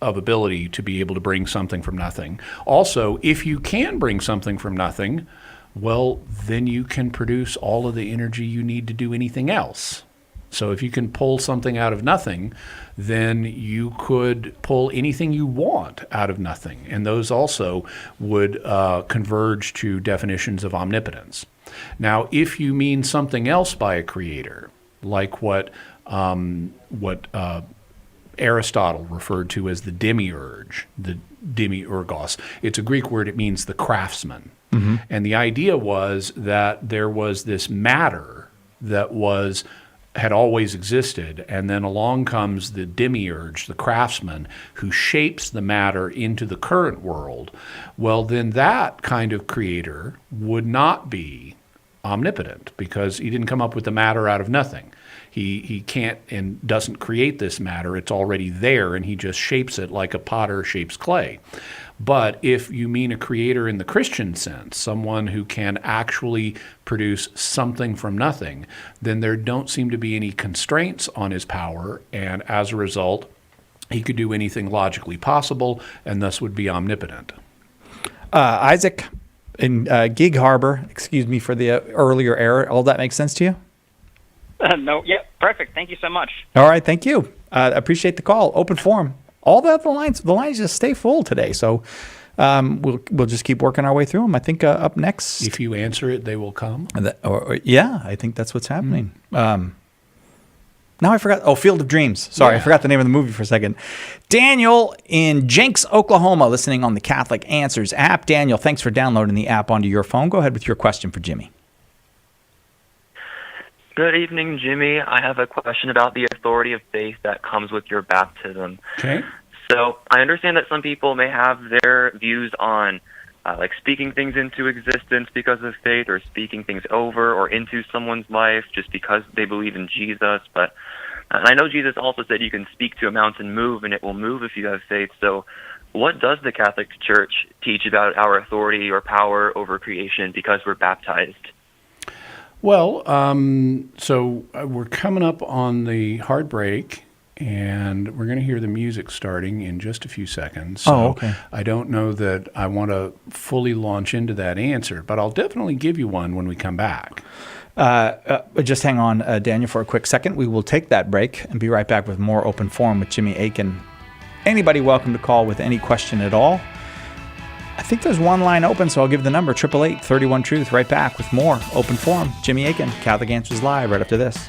ability to be able to bring something from nothing. Also, if you can bring something from nothing, well, then you can produce all of the energy you need to do anything else. So if you can pull something out of nothing, then you could pull anything you want out of nothing. And those also would converge to definitions of omnipotence. Now, if you mean something else by a creator, like what Aristotle referred to as the demiurge, the demiurgos, it's a Greek word, it means the craftsman. Mm-hmm. And the idea was that there was this matter that had always existed, and then along comes the demiurge, the craftsman, who shapes the matter into the current world. Well, then that kind of creator would not be omnipotent, because he didn't come up with the matter out of nothing. He can't and doesn't create this matter. It's already there, and he just shapes it like a potter shapes clay. But if you mean a creator in the Christian sense, someone who can actually produce something from nothing, then there don't seem to be any constraints on his power, and as a result, he could do anything logically possible, and thus would be omnipotent. Isaac, in Gig Harbor, excuse me for the earlier error, all that makes sense to you? No, yeah, perfect. Thank you so much. All right, thank you. Appreciate the call. Open forum. All the lines just stay full today, so we'll just keep working our way through them. I think up next, if you answer it, they will come. Yeah, I think that's what's happening. Now I forgot. Oh, Field of Dreams. Sorry, yeah. I forgot the name of the movie for a second. Daniel in Jenks, Oklahoma, listening on the Catholic Answers app. Daniel, thanks for downloading the app onto your phone. Go ahead with your question for Jimmy. Good evening, Jimmy. I have a question about the authority of faith that comes with your baptism. Okay. So I understand that some people may have their views on like speaking things into existence because of faith, or speaking things over or into someone's life just because they believe in Jesus. But and I know Jesus also said you can speak to a mountain, move, and it will move if you have faith. So what does the Catholic Church teach about our authority or power over creation because we're baptized? Well, so we're coming up on the hard break, and we're going to hear the music starting in just a few seconds. So okay. I don't know that I want to fully launch into that answer, but I'll definitely give you one when we come back. Just hang on, Daniel, for a quick second. We will take that break and be right back with more Open Forum with Jimmy Akin. Anybody welcome to call with any question at all. I think there's one line open, so I'll give the number, 888-31-TRUTH. Right back with more Open Forum. Jimmy Akin, Catholic Answers Live, right after this.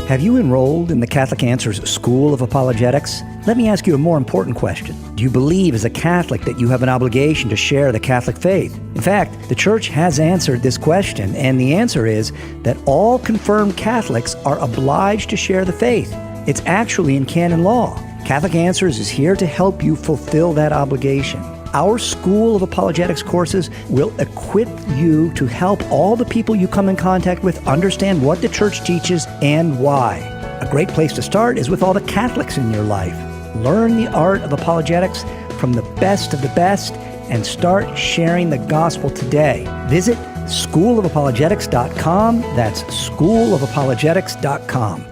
Have you enrolled in the Catholic Answers School of Apologetics? Let me ask you a more important question. Do you believe as a Catholic that you have an obligation to share the Catholic faith? In fact, the Church has answered this question, and the answer is that all confirmed Catholics are obliged to share the faith. It's actually in canon law. Catholic Answers is here to help you fulfill that obligation. Our School of Apologetics courses will equip you to help all the people you come in contact with understand what the Church teaches and why. A great place to start is with all the Catholics in your life. Learn the art of apologetics from the best of the best and start sharing the gospel today. Visit schoolofapologetics.com. That's schoolofapologetics.com.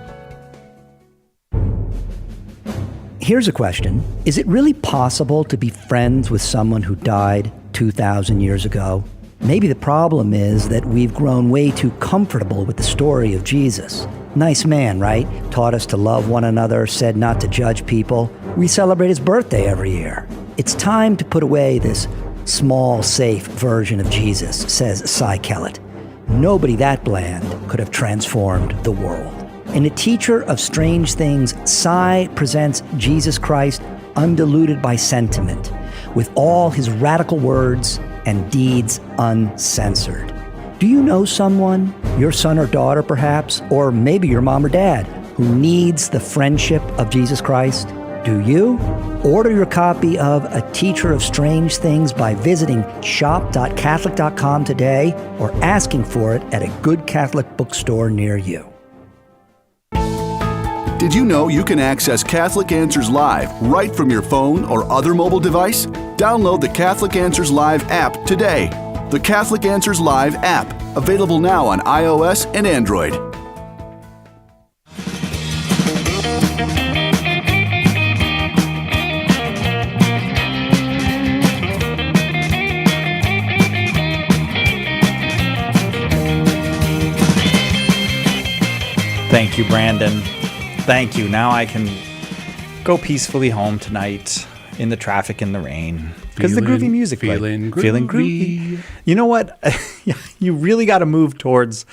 Here's a question. Is it really possible to be friends with someone who died 2,000 years ago? Maybe the problem is that we've grown way too comfortable with the story of Jesus. Nice man, right? Taught us to love one another, said not to judge people. We celebrate his birthday every year. It's time to put away this small, safe version of Jesus, says Cy Kellett. Nobody that bland could have transformed the world. In A Teacher of Strange Things, Cy presents Jesus Christ undiluted by sentiment, with all his radical words and deeds uncensored. Do you know someone, your son or daughter perhaps, or maybe your mom or dad, who needs the friendship of Jesus Christ? Do you? Order your copy of A Teacher of Strange Things by visiting shop.catholic.com today or asking for it at a good Catholic bookstore near you. Did you know you can access Catholic Answers Live right from your phone or other mobile device? Download the Catholic Answers Live app today. The Catholic Answers Live app, available now on iOS and Android. Thank you, Brandon. Thank you. Now I can go peacefully home tonight in the traffic in the rain because the groovy music played. Feeling groovy. You know what? You really got to move towards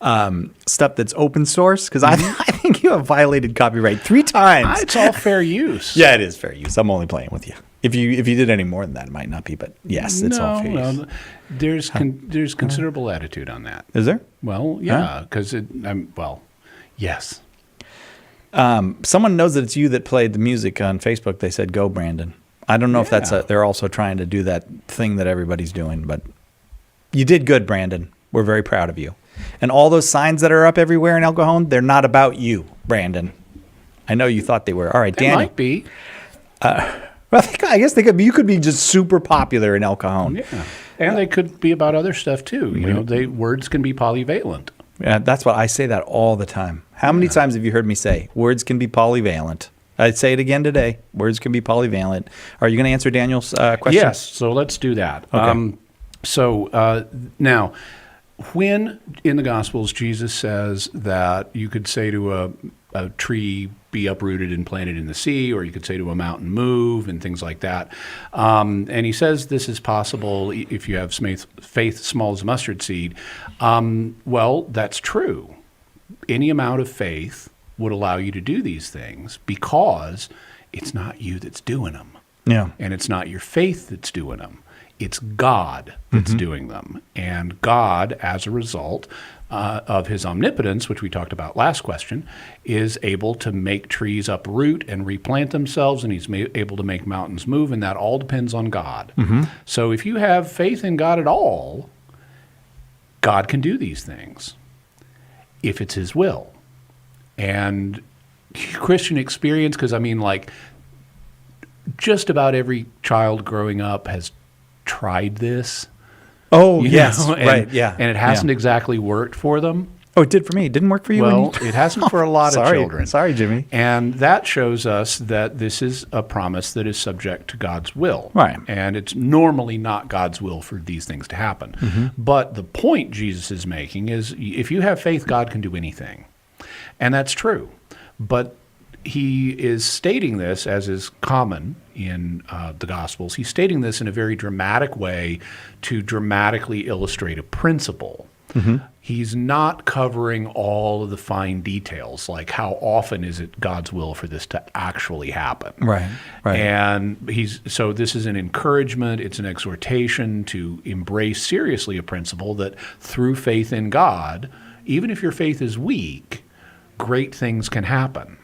stuff that's open source because I think you have violated copyright 3 times. It's all fair use. Yeah, it is fair use. I'm only playing with you. If you did any more than that, it might not be. But yes, it's all fair use. There's considerable attitude on that. Is there? Well, yeah, because yes. Someone knows that it's you that played the music on Facebook. They said, "Go, Brandon." I don't know if they're also trying to do that thing that everybody's doing, but you did good, Brandon. We're very proud of you. And all those signs that are up everywhere in El Cajon, they're not about you, Brandon. I know you thought they were. All right, Daniel. They might be. Well, I guess they could be. You could be just super popular in El Cajon. Yeah, and they could be about other stuff too. You know, words can be polyvalent. Yeah, that's what I say that all the time. How many times have you heard me say words can be polyvalent? I'd say it again today. Words can be polyvalent. Are you going to answer Daniel's question? Yes, so let's do that. Okay. Now, when in the Gospels Jesus says that you could say to a tree, be uprooted and planted in the sea, or you could say to a mountain, move, and things like that. And he says this is possible if you have faith small as a mustard seed. Well, that's true. Any amount of faith would allow you to do these things because it's not you that's doing them. Yeah. And it's not your faith that's doing them. It's God that's doing them. And God, as a result of his omnipotence, which we talked about last question, is able to make trees uproot and replant themselves, and he's able to make mountains move, and that all depends on God. So if you have faith in God at all, God can do these things if it's his will. And Christian experience, because I mean, like, just about every child growing up has tried this. Oh, You yes, know, and- right, yeah. And it hasn't exactly worked for them. Oh, it did for me. It didn't work for you? Well, it hasn't for a lot of Sorry. children. Sorry, Jimmy. And that shows us that this is a promise that is subject to God's will. Right. And it's normally not God's will for these things to happen. But the point Jesus is making is if you have faith, God can do anything. And that's true. But he is stating this, as is common in the Gospels, he's stating this in a very dramatic way to dramatically illustrate a principle. He's not covering all of the fine details, like how often is it God's will for this to actually happen. Right. And so this is an encouragement, it's an exhortation to embrace seriously a principle that through faith in God, even if your faith is weak, great things can happen.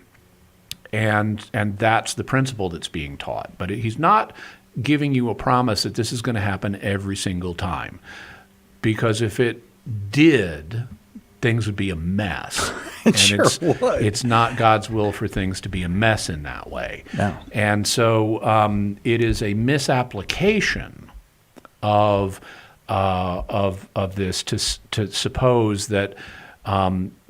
And that's the principle that's being taught. But he's not giving you a promise that this is going to happen every single time. Because if it did, things would be a mess. And Sure would. It's not God's will for things to be a mess in that way. No. And so it is a misapplication of this to suppose that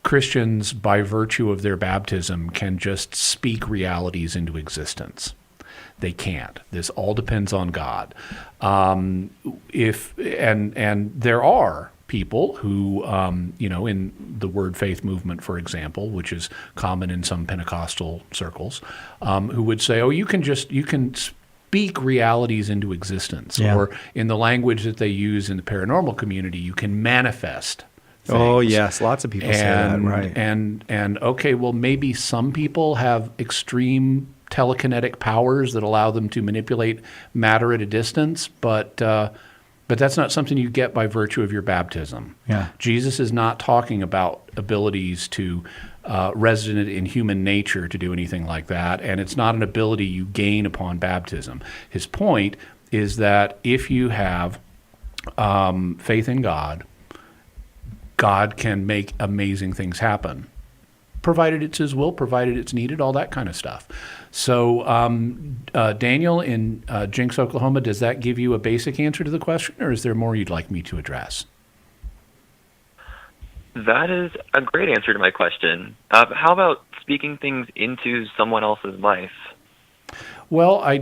Christians, by virtue of their baptism, can just speak realities into existence. They can't. This all depends on God. And there are people who, in the Word Faith movement, for example, which is common in some Pentecostal circles, who would say, "Oh, you can speak realities into existence," Yeah. or in the language that they use in the paranormal community, you can manifest things. Oh, yes. Lots of people say that, right. And okay, well, maybe some people have extreme telekinetic powers that allow them to manipulate matter at a distance, but that's not something you get by virtue of your baptism. Yeah. Jesus is not talking about abilities to resident in human nature to do anything like that, and it's not an ability you gain upon baptism. His point is that if you have faith in God, God can make amazing things happen, provided it's his will, provided it's needed, all that kind of stuff. So, Daniel in Jinx, Oklahoma, does that give you a basic answer to the question, or is there more you'd like me to address? That is a great answer to my question. How about speaking things into someone else's life? Well, I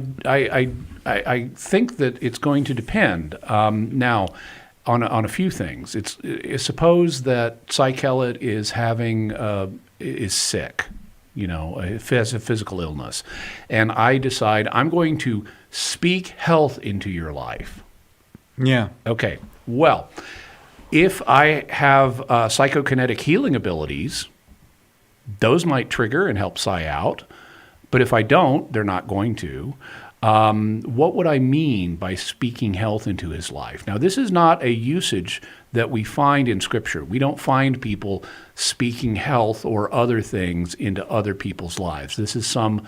think that it's going to depend. Now, on a few things. Suppose that Cy Kellett is is sick, has a physical illness, and I decide I'm going to speak health into your life. Yeah. Okay. Well, if I have psychokinetic healing abilities, those might trigger and help Cy out. But if I don't, they're not going to. What would I mean by speaking health into his life? Now, this is not a usage that we find in Scripture. We don't find people speaking health or other things into other people's lives. This is some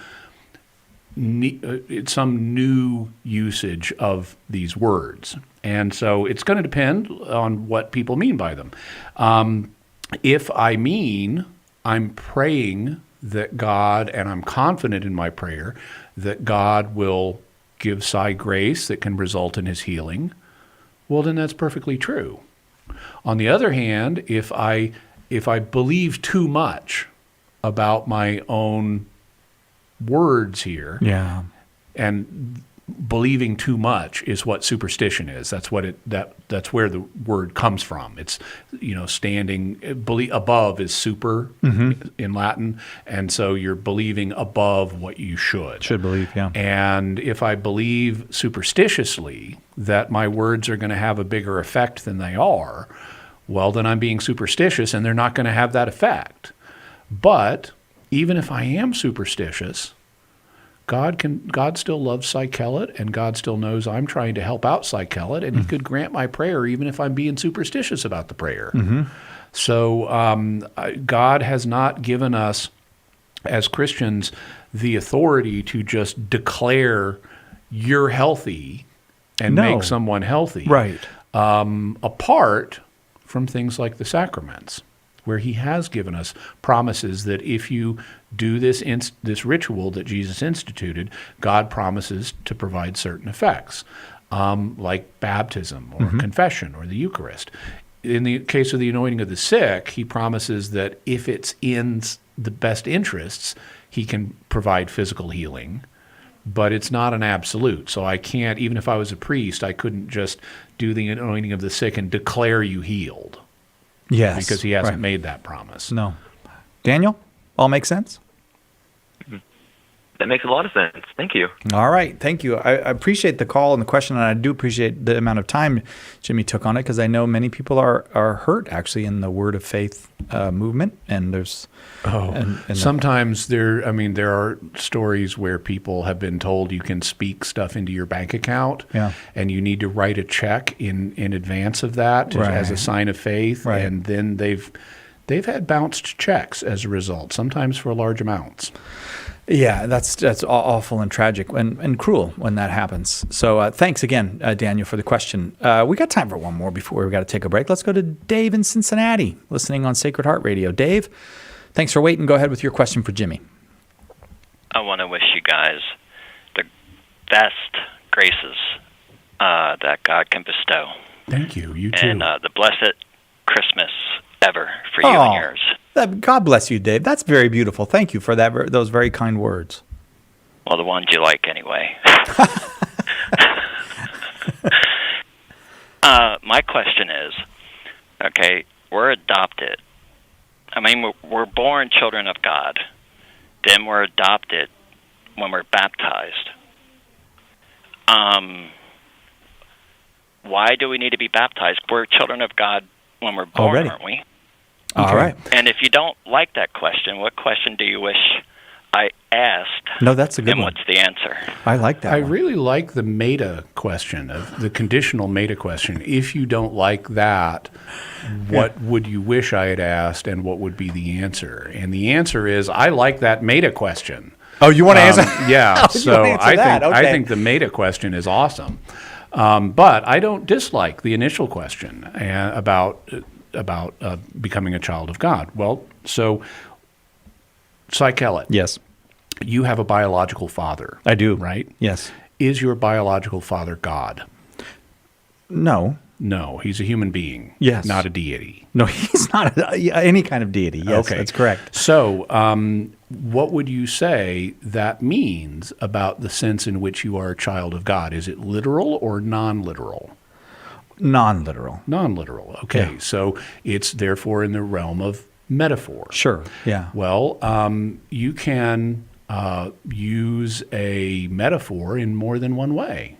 new usage of these words. And so it's going to depend on what people mean by them. If I mean I'm praying that God, and I'm confident in my prayer, that God will give Cy grace that can result in his healing, well, then that's perfectly true. On the other hand, if I believe too much about my own words here, Yeah. and believing too much is what superstition is. That's that's where the word comes from. It's standing above is super in Latin, and so you're believing above what you should believe. Yeah. And if I believe superstitiously that my words are going to have a bigger effect than they are, well, then I'm being superstitious, and they're not going to have that effect. But even if I am superstitious, God still loves Cy Kellett, and God still knows I'm trying to help out Cy Kellett, and he could grant my prayer even if I'm being superstitious about the prayer. So God has not given us, as Christians, the authority to just declare you're healthy and make someone healthy. Right. Apart from things like the sacraments, where he has given us promises that if you do this ritual that Jesus instituted, God promises to provide certain effects, like baptism or confession or the Eucharist. In the case of the anointing of the sick, he promises that if it's in the best interests, he can provide physical healing, but it's not an absolute. So I can't, even if I was a priest, I couldn't just do the anointing of the sick and declare you healed. Yes. Because he hasn't made that promise. No. Daniel, all make sense? That makes a lot of sense. Thank you. All right. Thank you. I appreciate the call and the question, and I do appreciate the amount of time Jimmy took on it, because I know many people are hurt, actually, in the Word of Faith movement. And there's... sometimes there are stories where people have been told you can speak stuff into your bank account, and you need to write a check in advance of that as a sign of faith, and then they've had bounced checks as a result, sometimes for large amounts. Yeah, that's awful and tragic and cruel when that happens. So thanks again, Daniel, for the question. We got time for one more before we got to take a break. Let's go to Dave in Cincinnati, listening on Sacred Heart Radio. Dave, thanks for waiting. Go ahead with your question for Jimmy. I want to wish you guys the best graces that God can bestow. Thank you. You too. And the blessed Christmas ever for you and yours. God bless you, Dave. That's very beautiful. Thank you for those very kind words. Well, the ones you like anyway. My question is, okay, we're adopted. I mean, we're born children of God. Then we're adopted when we're baptized. Why do we need to be baptized? We're children of God when we're born, Already. aren't we? All right. And if you don't like that question, what question do you wish I asked? No, that's a good and one. what's the answer? I like that I one. really like the meta question, of the conditional meta question. If you don't like that, what would you wish I had asked, and what would be the answer? And the answer is, I like that meta question. Oh, you want to answer? Yeah. You So wanna answer that? I Okay. think the meta question is awesome. But I don't dislike the initial question about becoming a child of God. Well, so Cy Kellett. Yes. You have a biological father. I do. Right? Yes. Is your biological father God? No. No, he's a human being. Yes. Not a deity. No, he's not any kind of deity. Yes, Okay. that's correct. So, what would you say that means about the sense in which you are a child of God? Is it literal or non-literal? Non-literal. Non-literal. Okay. Yeah. So it's therefore in the realm of metaphor. Sure. Yeah. Well, you can use a metaphor in more than one way.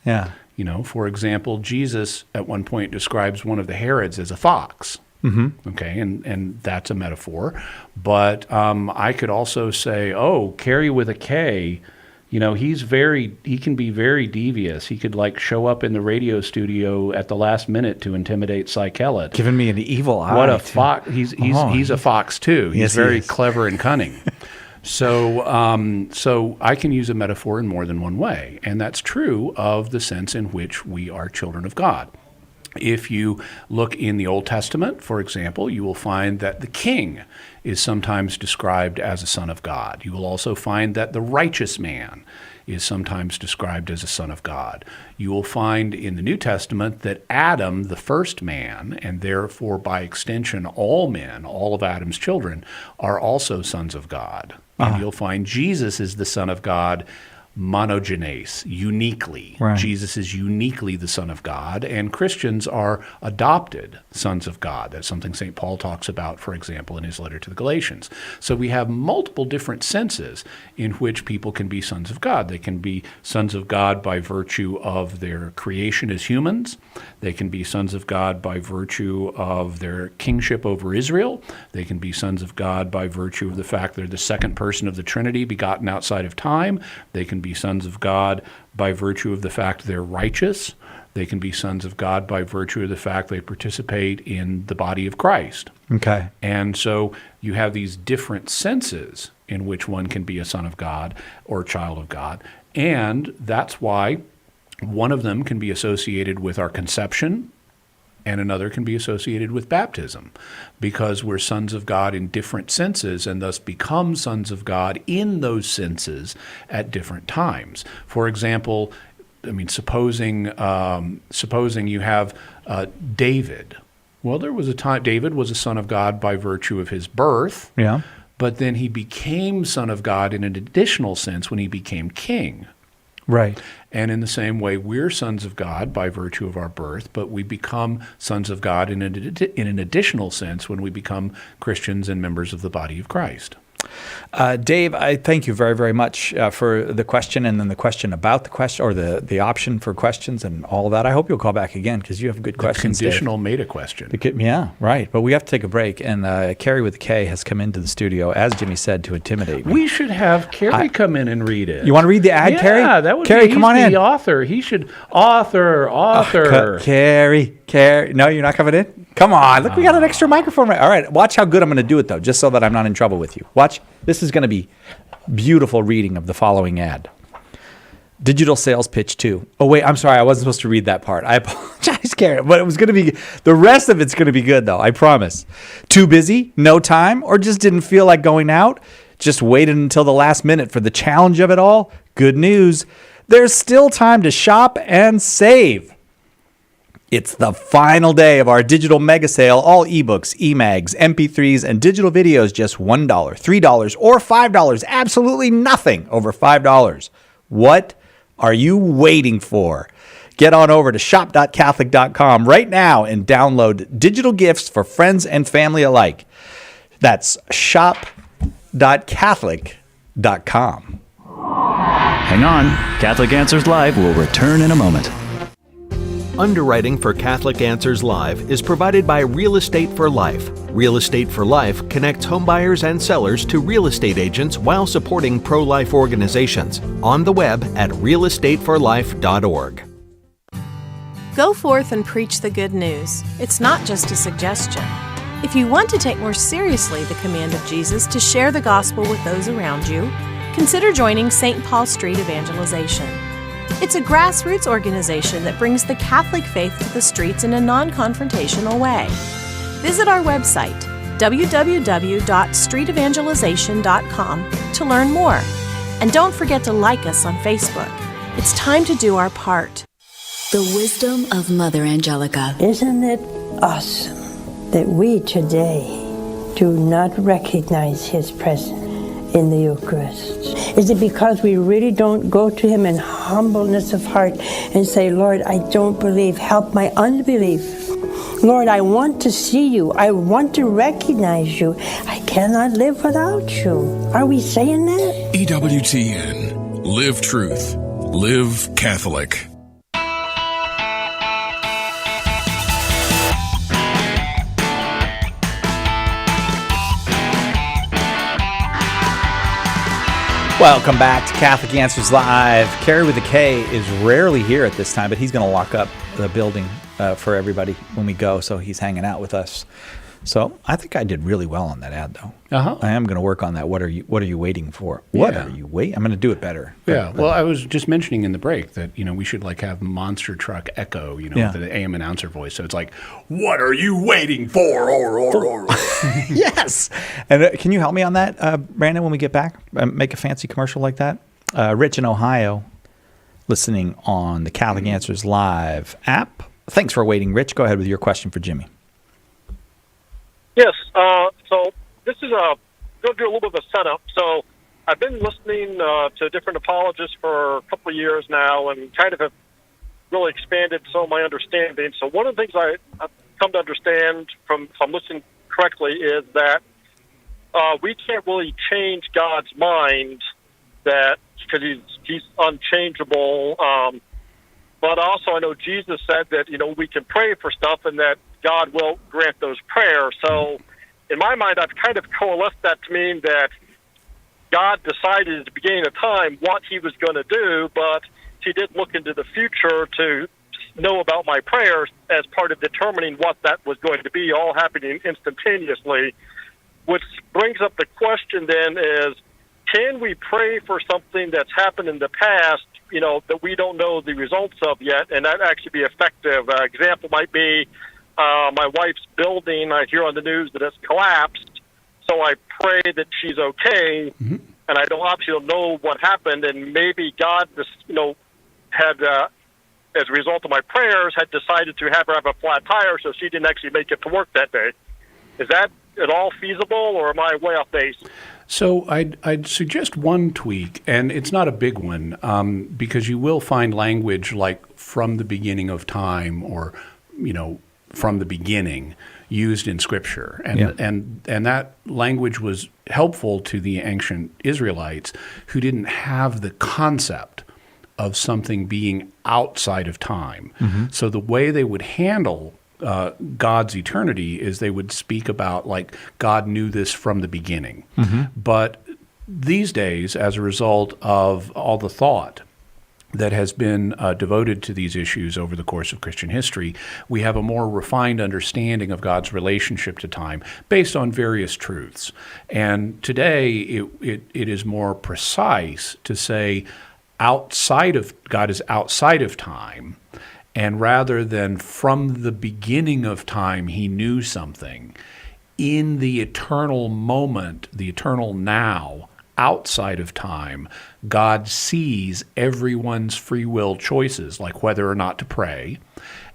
Yeah. You know, for example, Jesus at one point describes one of the Herods as a fox. Mm-hmm. Okay, and that's a metaphor. But I could also say, Carrie with a K, you know, he can be very devious. He could show up in the radio studio at the last minute to intimidate Cy Kellett. Giving me an evil eye. What a fox! He's a fox too. He's Yes, he very is. clever and cunning. So I can use a metaphor in more than one way, and that's true of the sense in which we are children of God. If you look in the Old Testament, for example, you will find that the king is sometimes described as a son of God. You will also find that the righteous man is sometimes described as a son of God. You will find in the New Testament that Adam, the first man, and therefore by extension all men, all of Adam's children, are also sons of God. And you'll find Jesus is the Son of God monogenes, uniquely. Right. Jesus is uniquely the Son of God, and Christians are adopted sons of God. That's something St. Paul talks about, for example, in his letter to the Galatians. So we have multiple different senses in which people can be sons of God. They can be sons of God by virtue of their creation as humans. They can be sons of God by virtue of their kingship over Israel. They can be sons of God by virtue of the fact they're the second person of the Trinity, begotten outside of time. They can be sons of God by virtue of the fact they're righteous. They can be sons of God by virtue of the fact they participate in the body of Christ. Okay. And so you have these different senses in which one can be a son of God or a child of God. And that's why one of them can be associated with our conception, and another can be associated with baptism, because we're sons of God in different senses and thus become sons of God in those senses at different times. For example, supposing you have David. Well, there was a time David was a son of God by virtue of his birth. Yeah. But then he became son of God in an additional sense when he became king. Right. And in the same way, we're sons of God by virtue of our birth, but we become sons of God in an additional sense when we become Christians and members of the body of Christ. Dave, I thank you very, very much for the question, and then the question about the question, or the option for questions and all that. I hope you'll call back again because you have good questions. Conditional made a question. Yeah, right. But we have to take a break, and Carrie with a K has come into the studio, as Jimmy said, to intimidate me. We should have Carrie come in and read it. You want to read the ad, Carrie? Yeah, that would Carrie, be. come on in. The author. He should author. Carrie. No, you're not coming in? Come on. Look, we got an extra microphone. All right. Watch how good I'm going to do it, though, just so that I'm not in trouble with you. Watch. This is going to be beautiful reading of the following ad. Digital sales pitch 2. Oh, wait. I'm sorry. I wasn't supposed to read that part. I apologize, Carrie. But it was going to be, the rest of it's going to be good, though. I promise. Too busy? No time? Or just didn't feel like going out? Just waited until the last minute for the challenge of it all? Good news. There's still time to shop and save. It's the final day of our digital mega sale. All ebooks, e-mags, MP3s, and digital videos just $1, $3, or $5. Absolutely nothing over $5. What are you waiting for? Get on over to shop.catholic.com right now and download digital gifts for friends and family alike. That's shop.catholic.com. Hang on. Catholic Answers Live will return in a moment. Underwriting for Catholic Answers Live is provided by Real Estate for Life. Real Estate for Life connects homebuyers and sellers to real estate agents while supporting pro-life organizations. On the web at realestateforlife.org. Go forth and preach the good news. It's not just a suggestion. If you want to take more seriously the command of Jesus to share the gospel with those around you, consider joining St. Paul Street Evangelization. It's a grassroots organization that brings the Catholic faith to the streets in a non-confrontational way. Visit our website, www.streetevangelization.com, to learn more. And don't forget to like us on Facebook. It's time to do our part. The wisdom of Mother Angelica. Isn't it awesome that we today do not recognize His presence in the Eucharist? Is it because we really don't go to Him in humbleness of heart and say, Lord, I don't believe, help my unbelief. Lord, I want to see you. I want to recognize you. I cannot live without you. Are we saying that? EWTN. Live truth. Live Catholic. Welcome back to Catholic Answers Live. Carrie with a K is rarely here at this time, but he's going to lock up the building for everybody when we go, so he's hanging out with us. So I think I did really well on that ad, though. I am going to work on that. What are you waiting for? What are you waiting? I'm going to do it better. Yeah. Well, I was just mentioning in the break that we should have monster truck echo. The AM announcer voice. So it's like, what are you waiting for? Yes. And can you help me on that, Brandon? When we get back, make a fancy commercial like that. Rich in Ohio, listening on the Catholic Answers Live app. Thanks for waiting, Rich. Go ahead with your question for Jimmy. Yes. So this is going to do a little bit of a setup. So I've been listening to different apologists for a couple of years now, and kind of have really expanded some of my understanding. So one of the things I've come to understand from, if I'm listening correctly, is that we can't really change God's mind, that because he's unchangeable. But also, I know Jesus said that we can pray for stuff, and that God will grant those prayers. So, in my mind, I've kind of coalesced that to mean that God decided at the beginning of time what He was going to do, but He did look into the future to know about my prayers as part of determining what that was going to be, all happening instantaneously. Which brings up the question then is, can we pray for something that's happened in the past, that we don't know the results of yet, and that actually be effective? Example might be my wife's building. I hear on the news that it's collapsed, so I pray that she's okay, and I obviously don't know what happened, and maybe God, had, as a result of my prayers, had decided to have her have a flat tire, so she didn't actually make it to work that day. Is that at all feasible, or am I way off base? So I'd suggest one tweak, and it's not a big one, because you will find language like "from the beginning of time" or "from the beginning" used in Scripture, and that language was helpful to the ancient Israelites who didn't have the concept of something being outside of time. So the way they would handle God's eternity is they would speak about like God knew this from the beginning. But these days, as a result of all the thought that has been devoted to these issues over the course of Christian history, we have a more refined understanding of God's relationship to time based on various truths. And today it is more precise to say God is outside of time. And rather than from the beginning of time he knew something, in the eternal moment, the eternal now, outside of time, God sees everyone's free will choices, like whether or not to pray,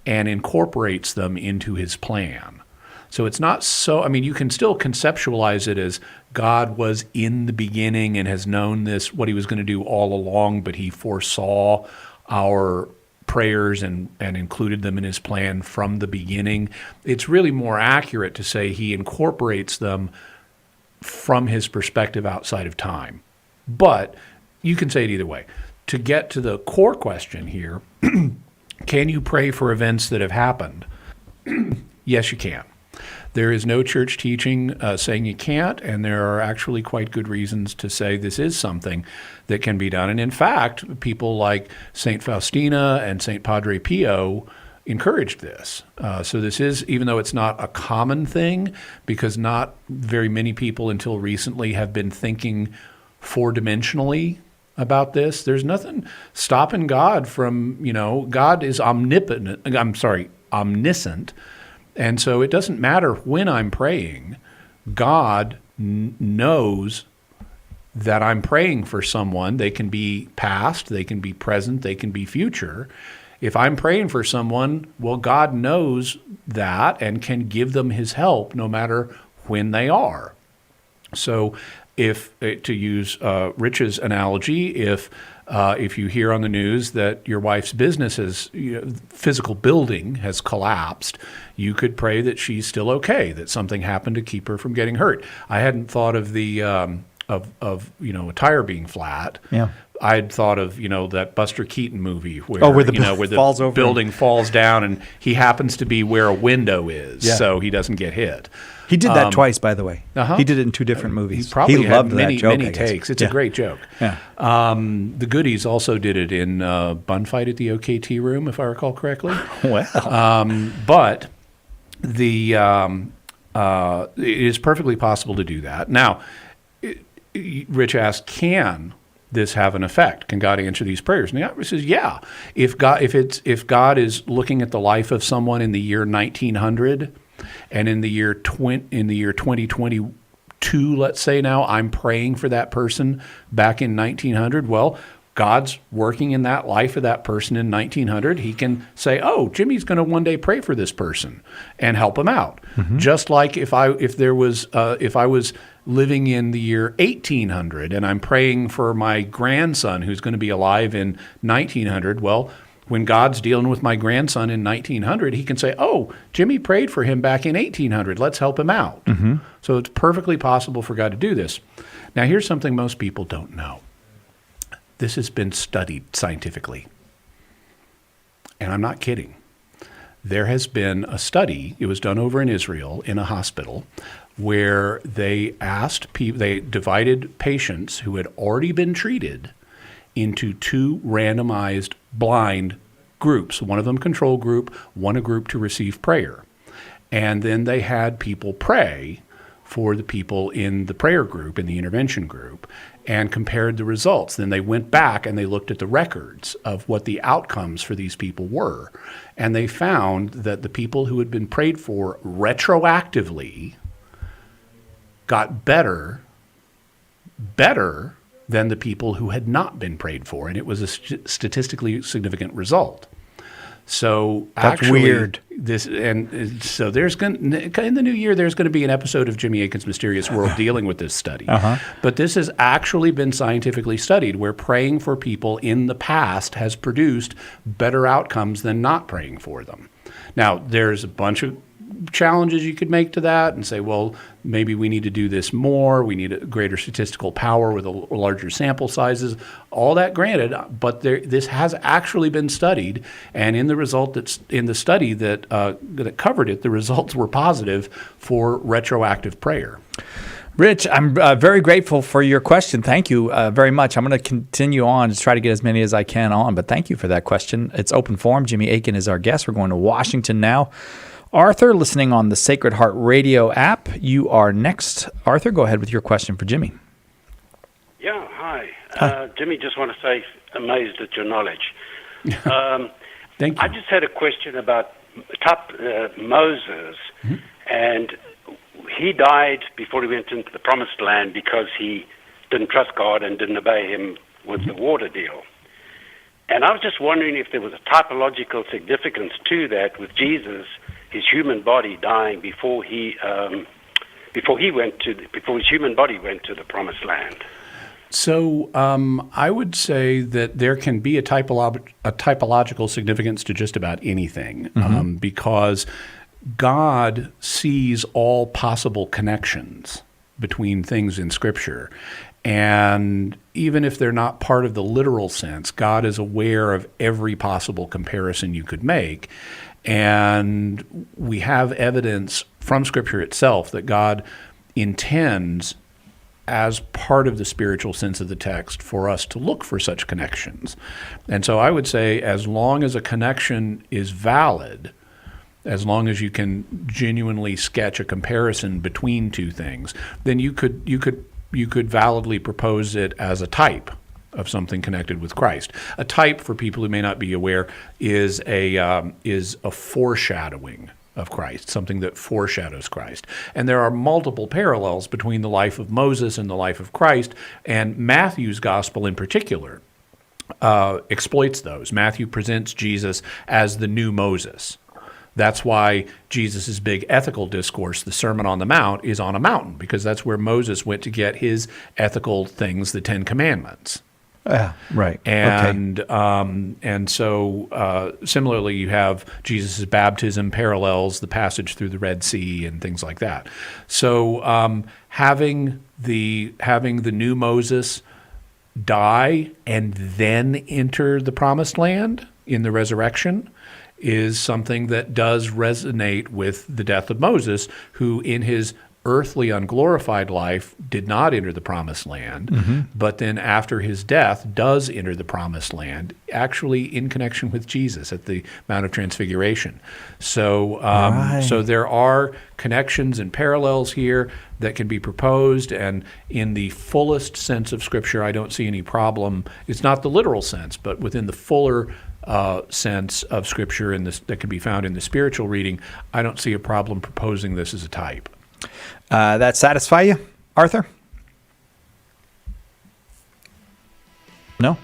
and incorporates them into his plan. So it's not so, you can still conceptualize it as God was in the beginning and has known this, what he was going to do all along, but he foresaw our prayers and included them in his plan from the beginning. It's really more accurate to say he incorporates them from his perspective outside of time. But you can say it either way. To get to the core question here, can you pray for events that have happened? Yes, you can. There is no church teaching saying you can't, and there are actually quite good reasons to say this is something that can be done. And in fact, people like St. Faustina and St. Padre Pio encouraged this. So this is, even though it's not a common thing, because not very many people until recently have been thinking four-dimensionally about this, there's nothing stopping God from, God is omniscient. And so it doesn't matter when I'm praying. God knows that I'm praying for someone. They can be past, they can be present, they can be future. If I'm praying for someone, well, God knows that and can give them his help no matter when they are. So if, to use Rich's analogy, if you hear on the news that your wife's business physical building has collapsed, you could pray that she's still okay, that something happened to keep her from getting hurt. I hadn't thought of the a tire being flat. Yeah. I'd thought of that Buster Keaton movie where the falls over building falls down and he happens to be where a window is, so he doesn't get hit. He did that twice, by the way. Uh-huh. He did it in 2 different movies. He probably loved many, that joke, many takes. It's a great joke. Yeah. The Goodies also did it in Bun Fight at the OKT Room, if I recall correctly. Well. But it is perfectly possible to do that. Now, Rich asked, can this have an effect? Can God answer these prayers? And the answer is yeah. If God is looking at the life of someone in the year 1900, and in the year 2022, let's say now, I'm praying for that person back in 1900. Well, God's working in that life of that person in 1900. He can say, "Oh, Jimmy's going to one day pray for this person and help him out." Mm-hmm. Just like if I was living in the year 1800 and I'm praying for my grandson who's going to be alive in 1900, well, when God's dealing with my grandson in 1900, he can say, oh, Jimmy prayed for him back in 1800. Let's help him out. Mm-hmm. So it's perfectly possible for God to do this. Now, here's something most people don't know. This has been studied scientifically. And I'm not kidding. There has been a study, it was done over in Israel in a hospital, where they asked people, they divided patients who had already been treated into two randomized blind groups, one of them control group, one a group to receive prayer. And then they had people pray for the people in the prayer group, in the intervention group, and compared the results. Then they went back and they looked at the records of what the outcomes for these people were. And they found that the people who had been prayed for retroactively got better than the people who had not been prayed for, and it was a statistically significant result. So that's actually, weird. So there's in the new year there's going to be an episode of Jimmy Akin's Mysterious World dealing with this study. But this has actually been scientifically studied, where praying for people in the past has produced better outcomes than not praying for them. Now, there's a bunch of challenges you could make to that and say, well, maybe we need to do this more. We need a greater statistical power with larger sample sizes. All that granted, but this has actually been studied, and in the result that's in the study that covered it, the results were positive for retroactive prayer. Rich, I'm very grateful for your question. Thank you very much. I'm going to continue on to try to get as many as I can on, but thank you for that question. It's open forum. Jimmy Akin is our guest. We're going to Washington now. Arthur, listening on the Sacred Heart Radio app. You are next. Arthur, go ahead with your question for Jimmy. Yeah, hi. Jimmy, just want to say, amazed at your knowledge. Thank you. I just had a question about Moses, and he died before he went into the Promised Land because he didn't trust God and didn't obey him with the water deal. And I was just wondering if there was a typological significance to that with Jesus, his human body dying before his human body went to the Promised Land. So I would say that there can be a typological significance to just about anything, because God sees all possible connections between things in Scripture. And even if they're not part of the literal sense, God is aware of every possible comparison you could make. And we have evidence from Scripture itself that God intends, as part of the spiritual sense of the text, for us to look for such connections. And so I would say, as long as a connection is valid, as long as you can genuinely sketch a comparison between two things, then you could validly propose it as a type of something connected with Christ. A type, for people who may not be aware, is a foreshadowing of Christ, something that foreshadows Christ. And there are multiple parallels between the life of Moses and the life of Christ, and Matthew's gospel in particular exploits those. Matthew presents Jesus as the new Moses. That's why Jesus' big ethical discourse, the Sermon on the Mount, is on a mountain, because that's where Moses went to get his ethical things, the Ten Commandments. Right. And so similarly, you have Jesus' baptism parallels the passage through the Red Sea and things like that. So having the new Moses die and then enter the Promised Land in the resurrection is something that does resonate with the death of Moses, who in his earthly unglorified life did not enter the Promised Land, but then after his death does enter the Promised Land, actually in connection with Jesus at the Mount of Transfiguration. So, so there are connections and parallels here that can be proposed, and in the fullest sense of Scripture, I don't see any problem. It's not the literal sense, but within the fuller sense of Scripture that can be found in the spiritual reading, I don't see a problem proposing this as a type. That satisfy you, Arthur? No?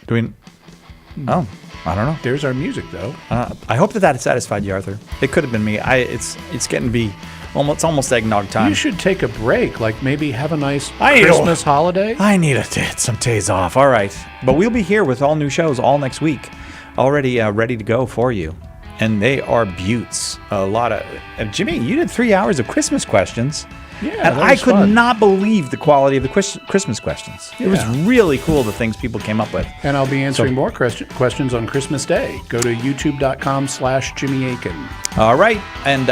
Oh, I don't know. There's our music, though. I hope that satisfied you, Arthur. It could have been me. It's getting to be Well, it's almost eggnog time. You should take a break, like maybe have a nice Christmas holiday. I need some days off. All right. But we'll be here with all new shows all next week, already ready to go for you. And they are beauts. A lot of... Jimmy, you did 3 hours of Christmas questions. Yeah, and I could not believe the quality of the Christmas questions. It was really cool, the things people came up with. And I'll be answering more questions on Christmas Day. Go to youtube.com/Jimmy Akin. All right. And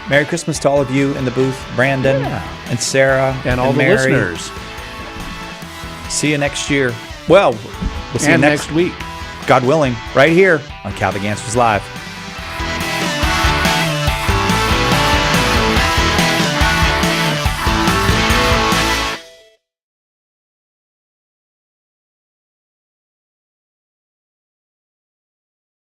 Merry Christmas to all of you in the booth. Brandon and Sarah and all the Mary. listeners. See you next year. Well, we'll see you next week. God willing, right here on Catholic Answers Live.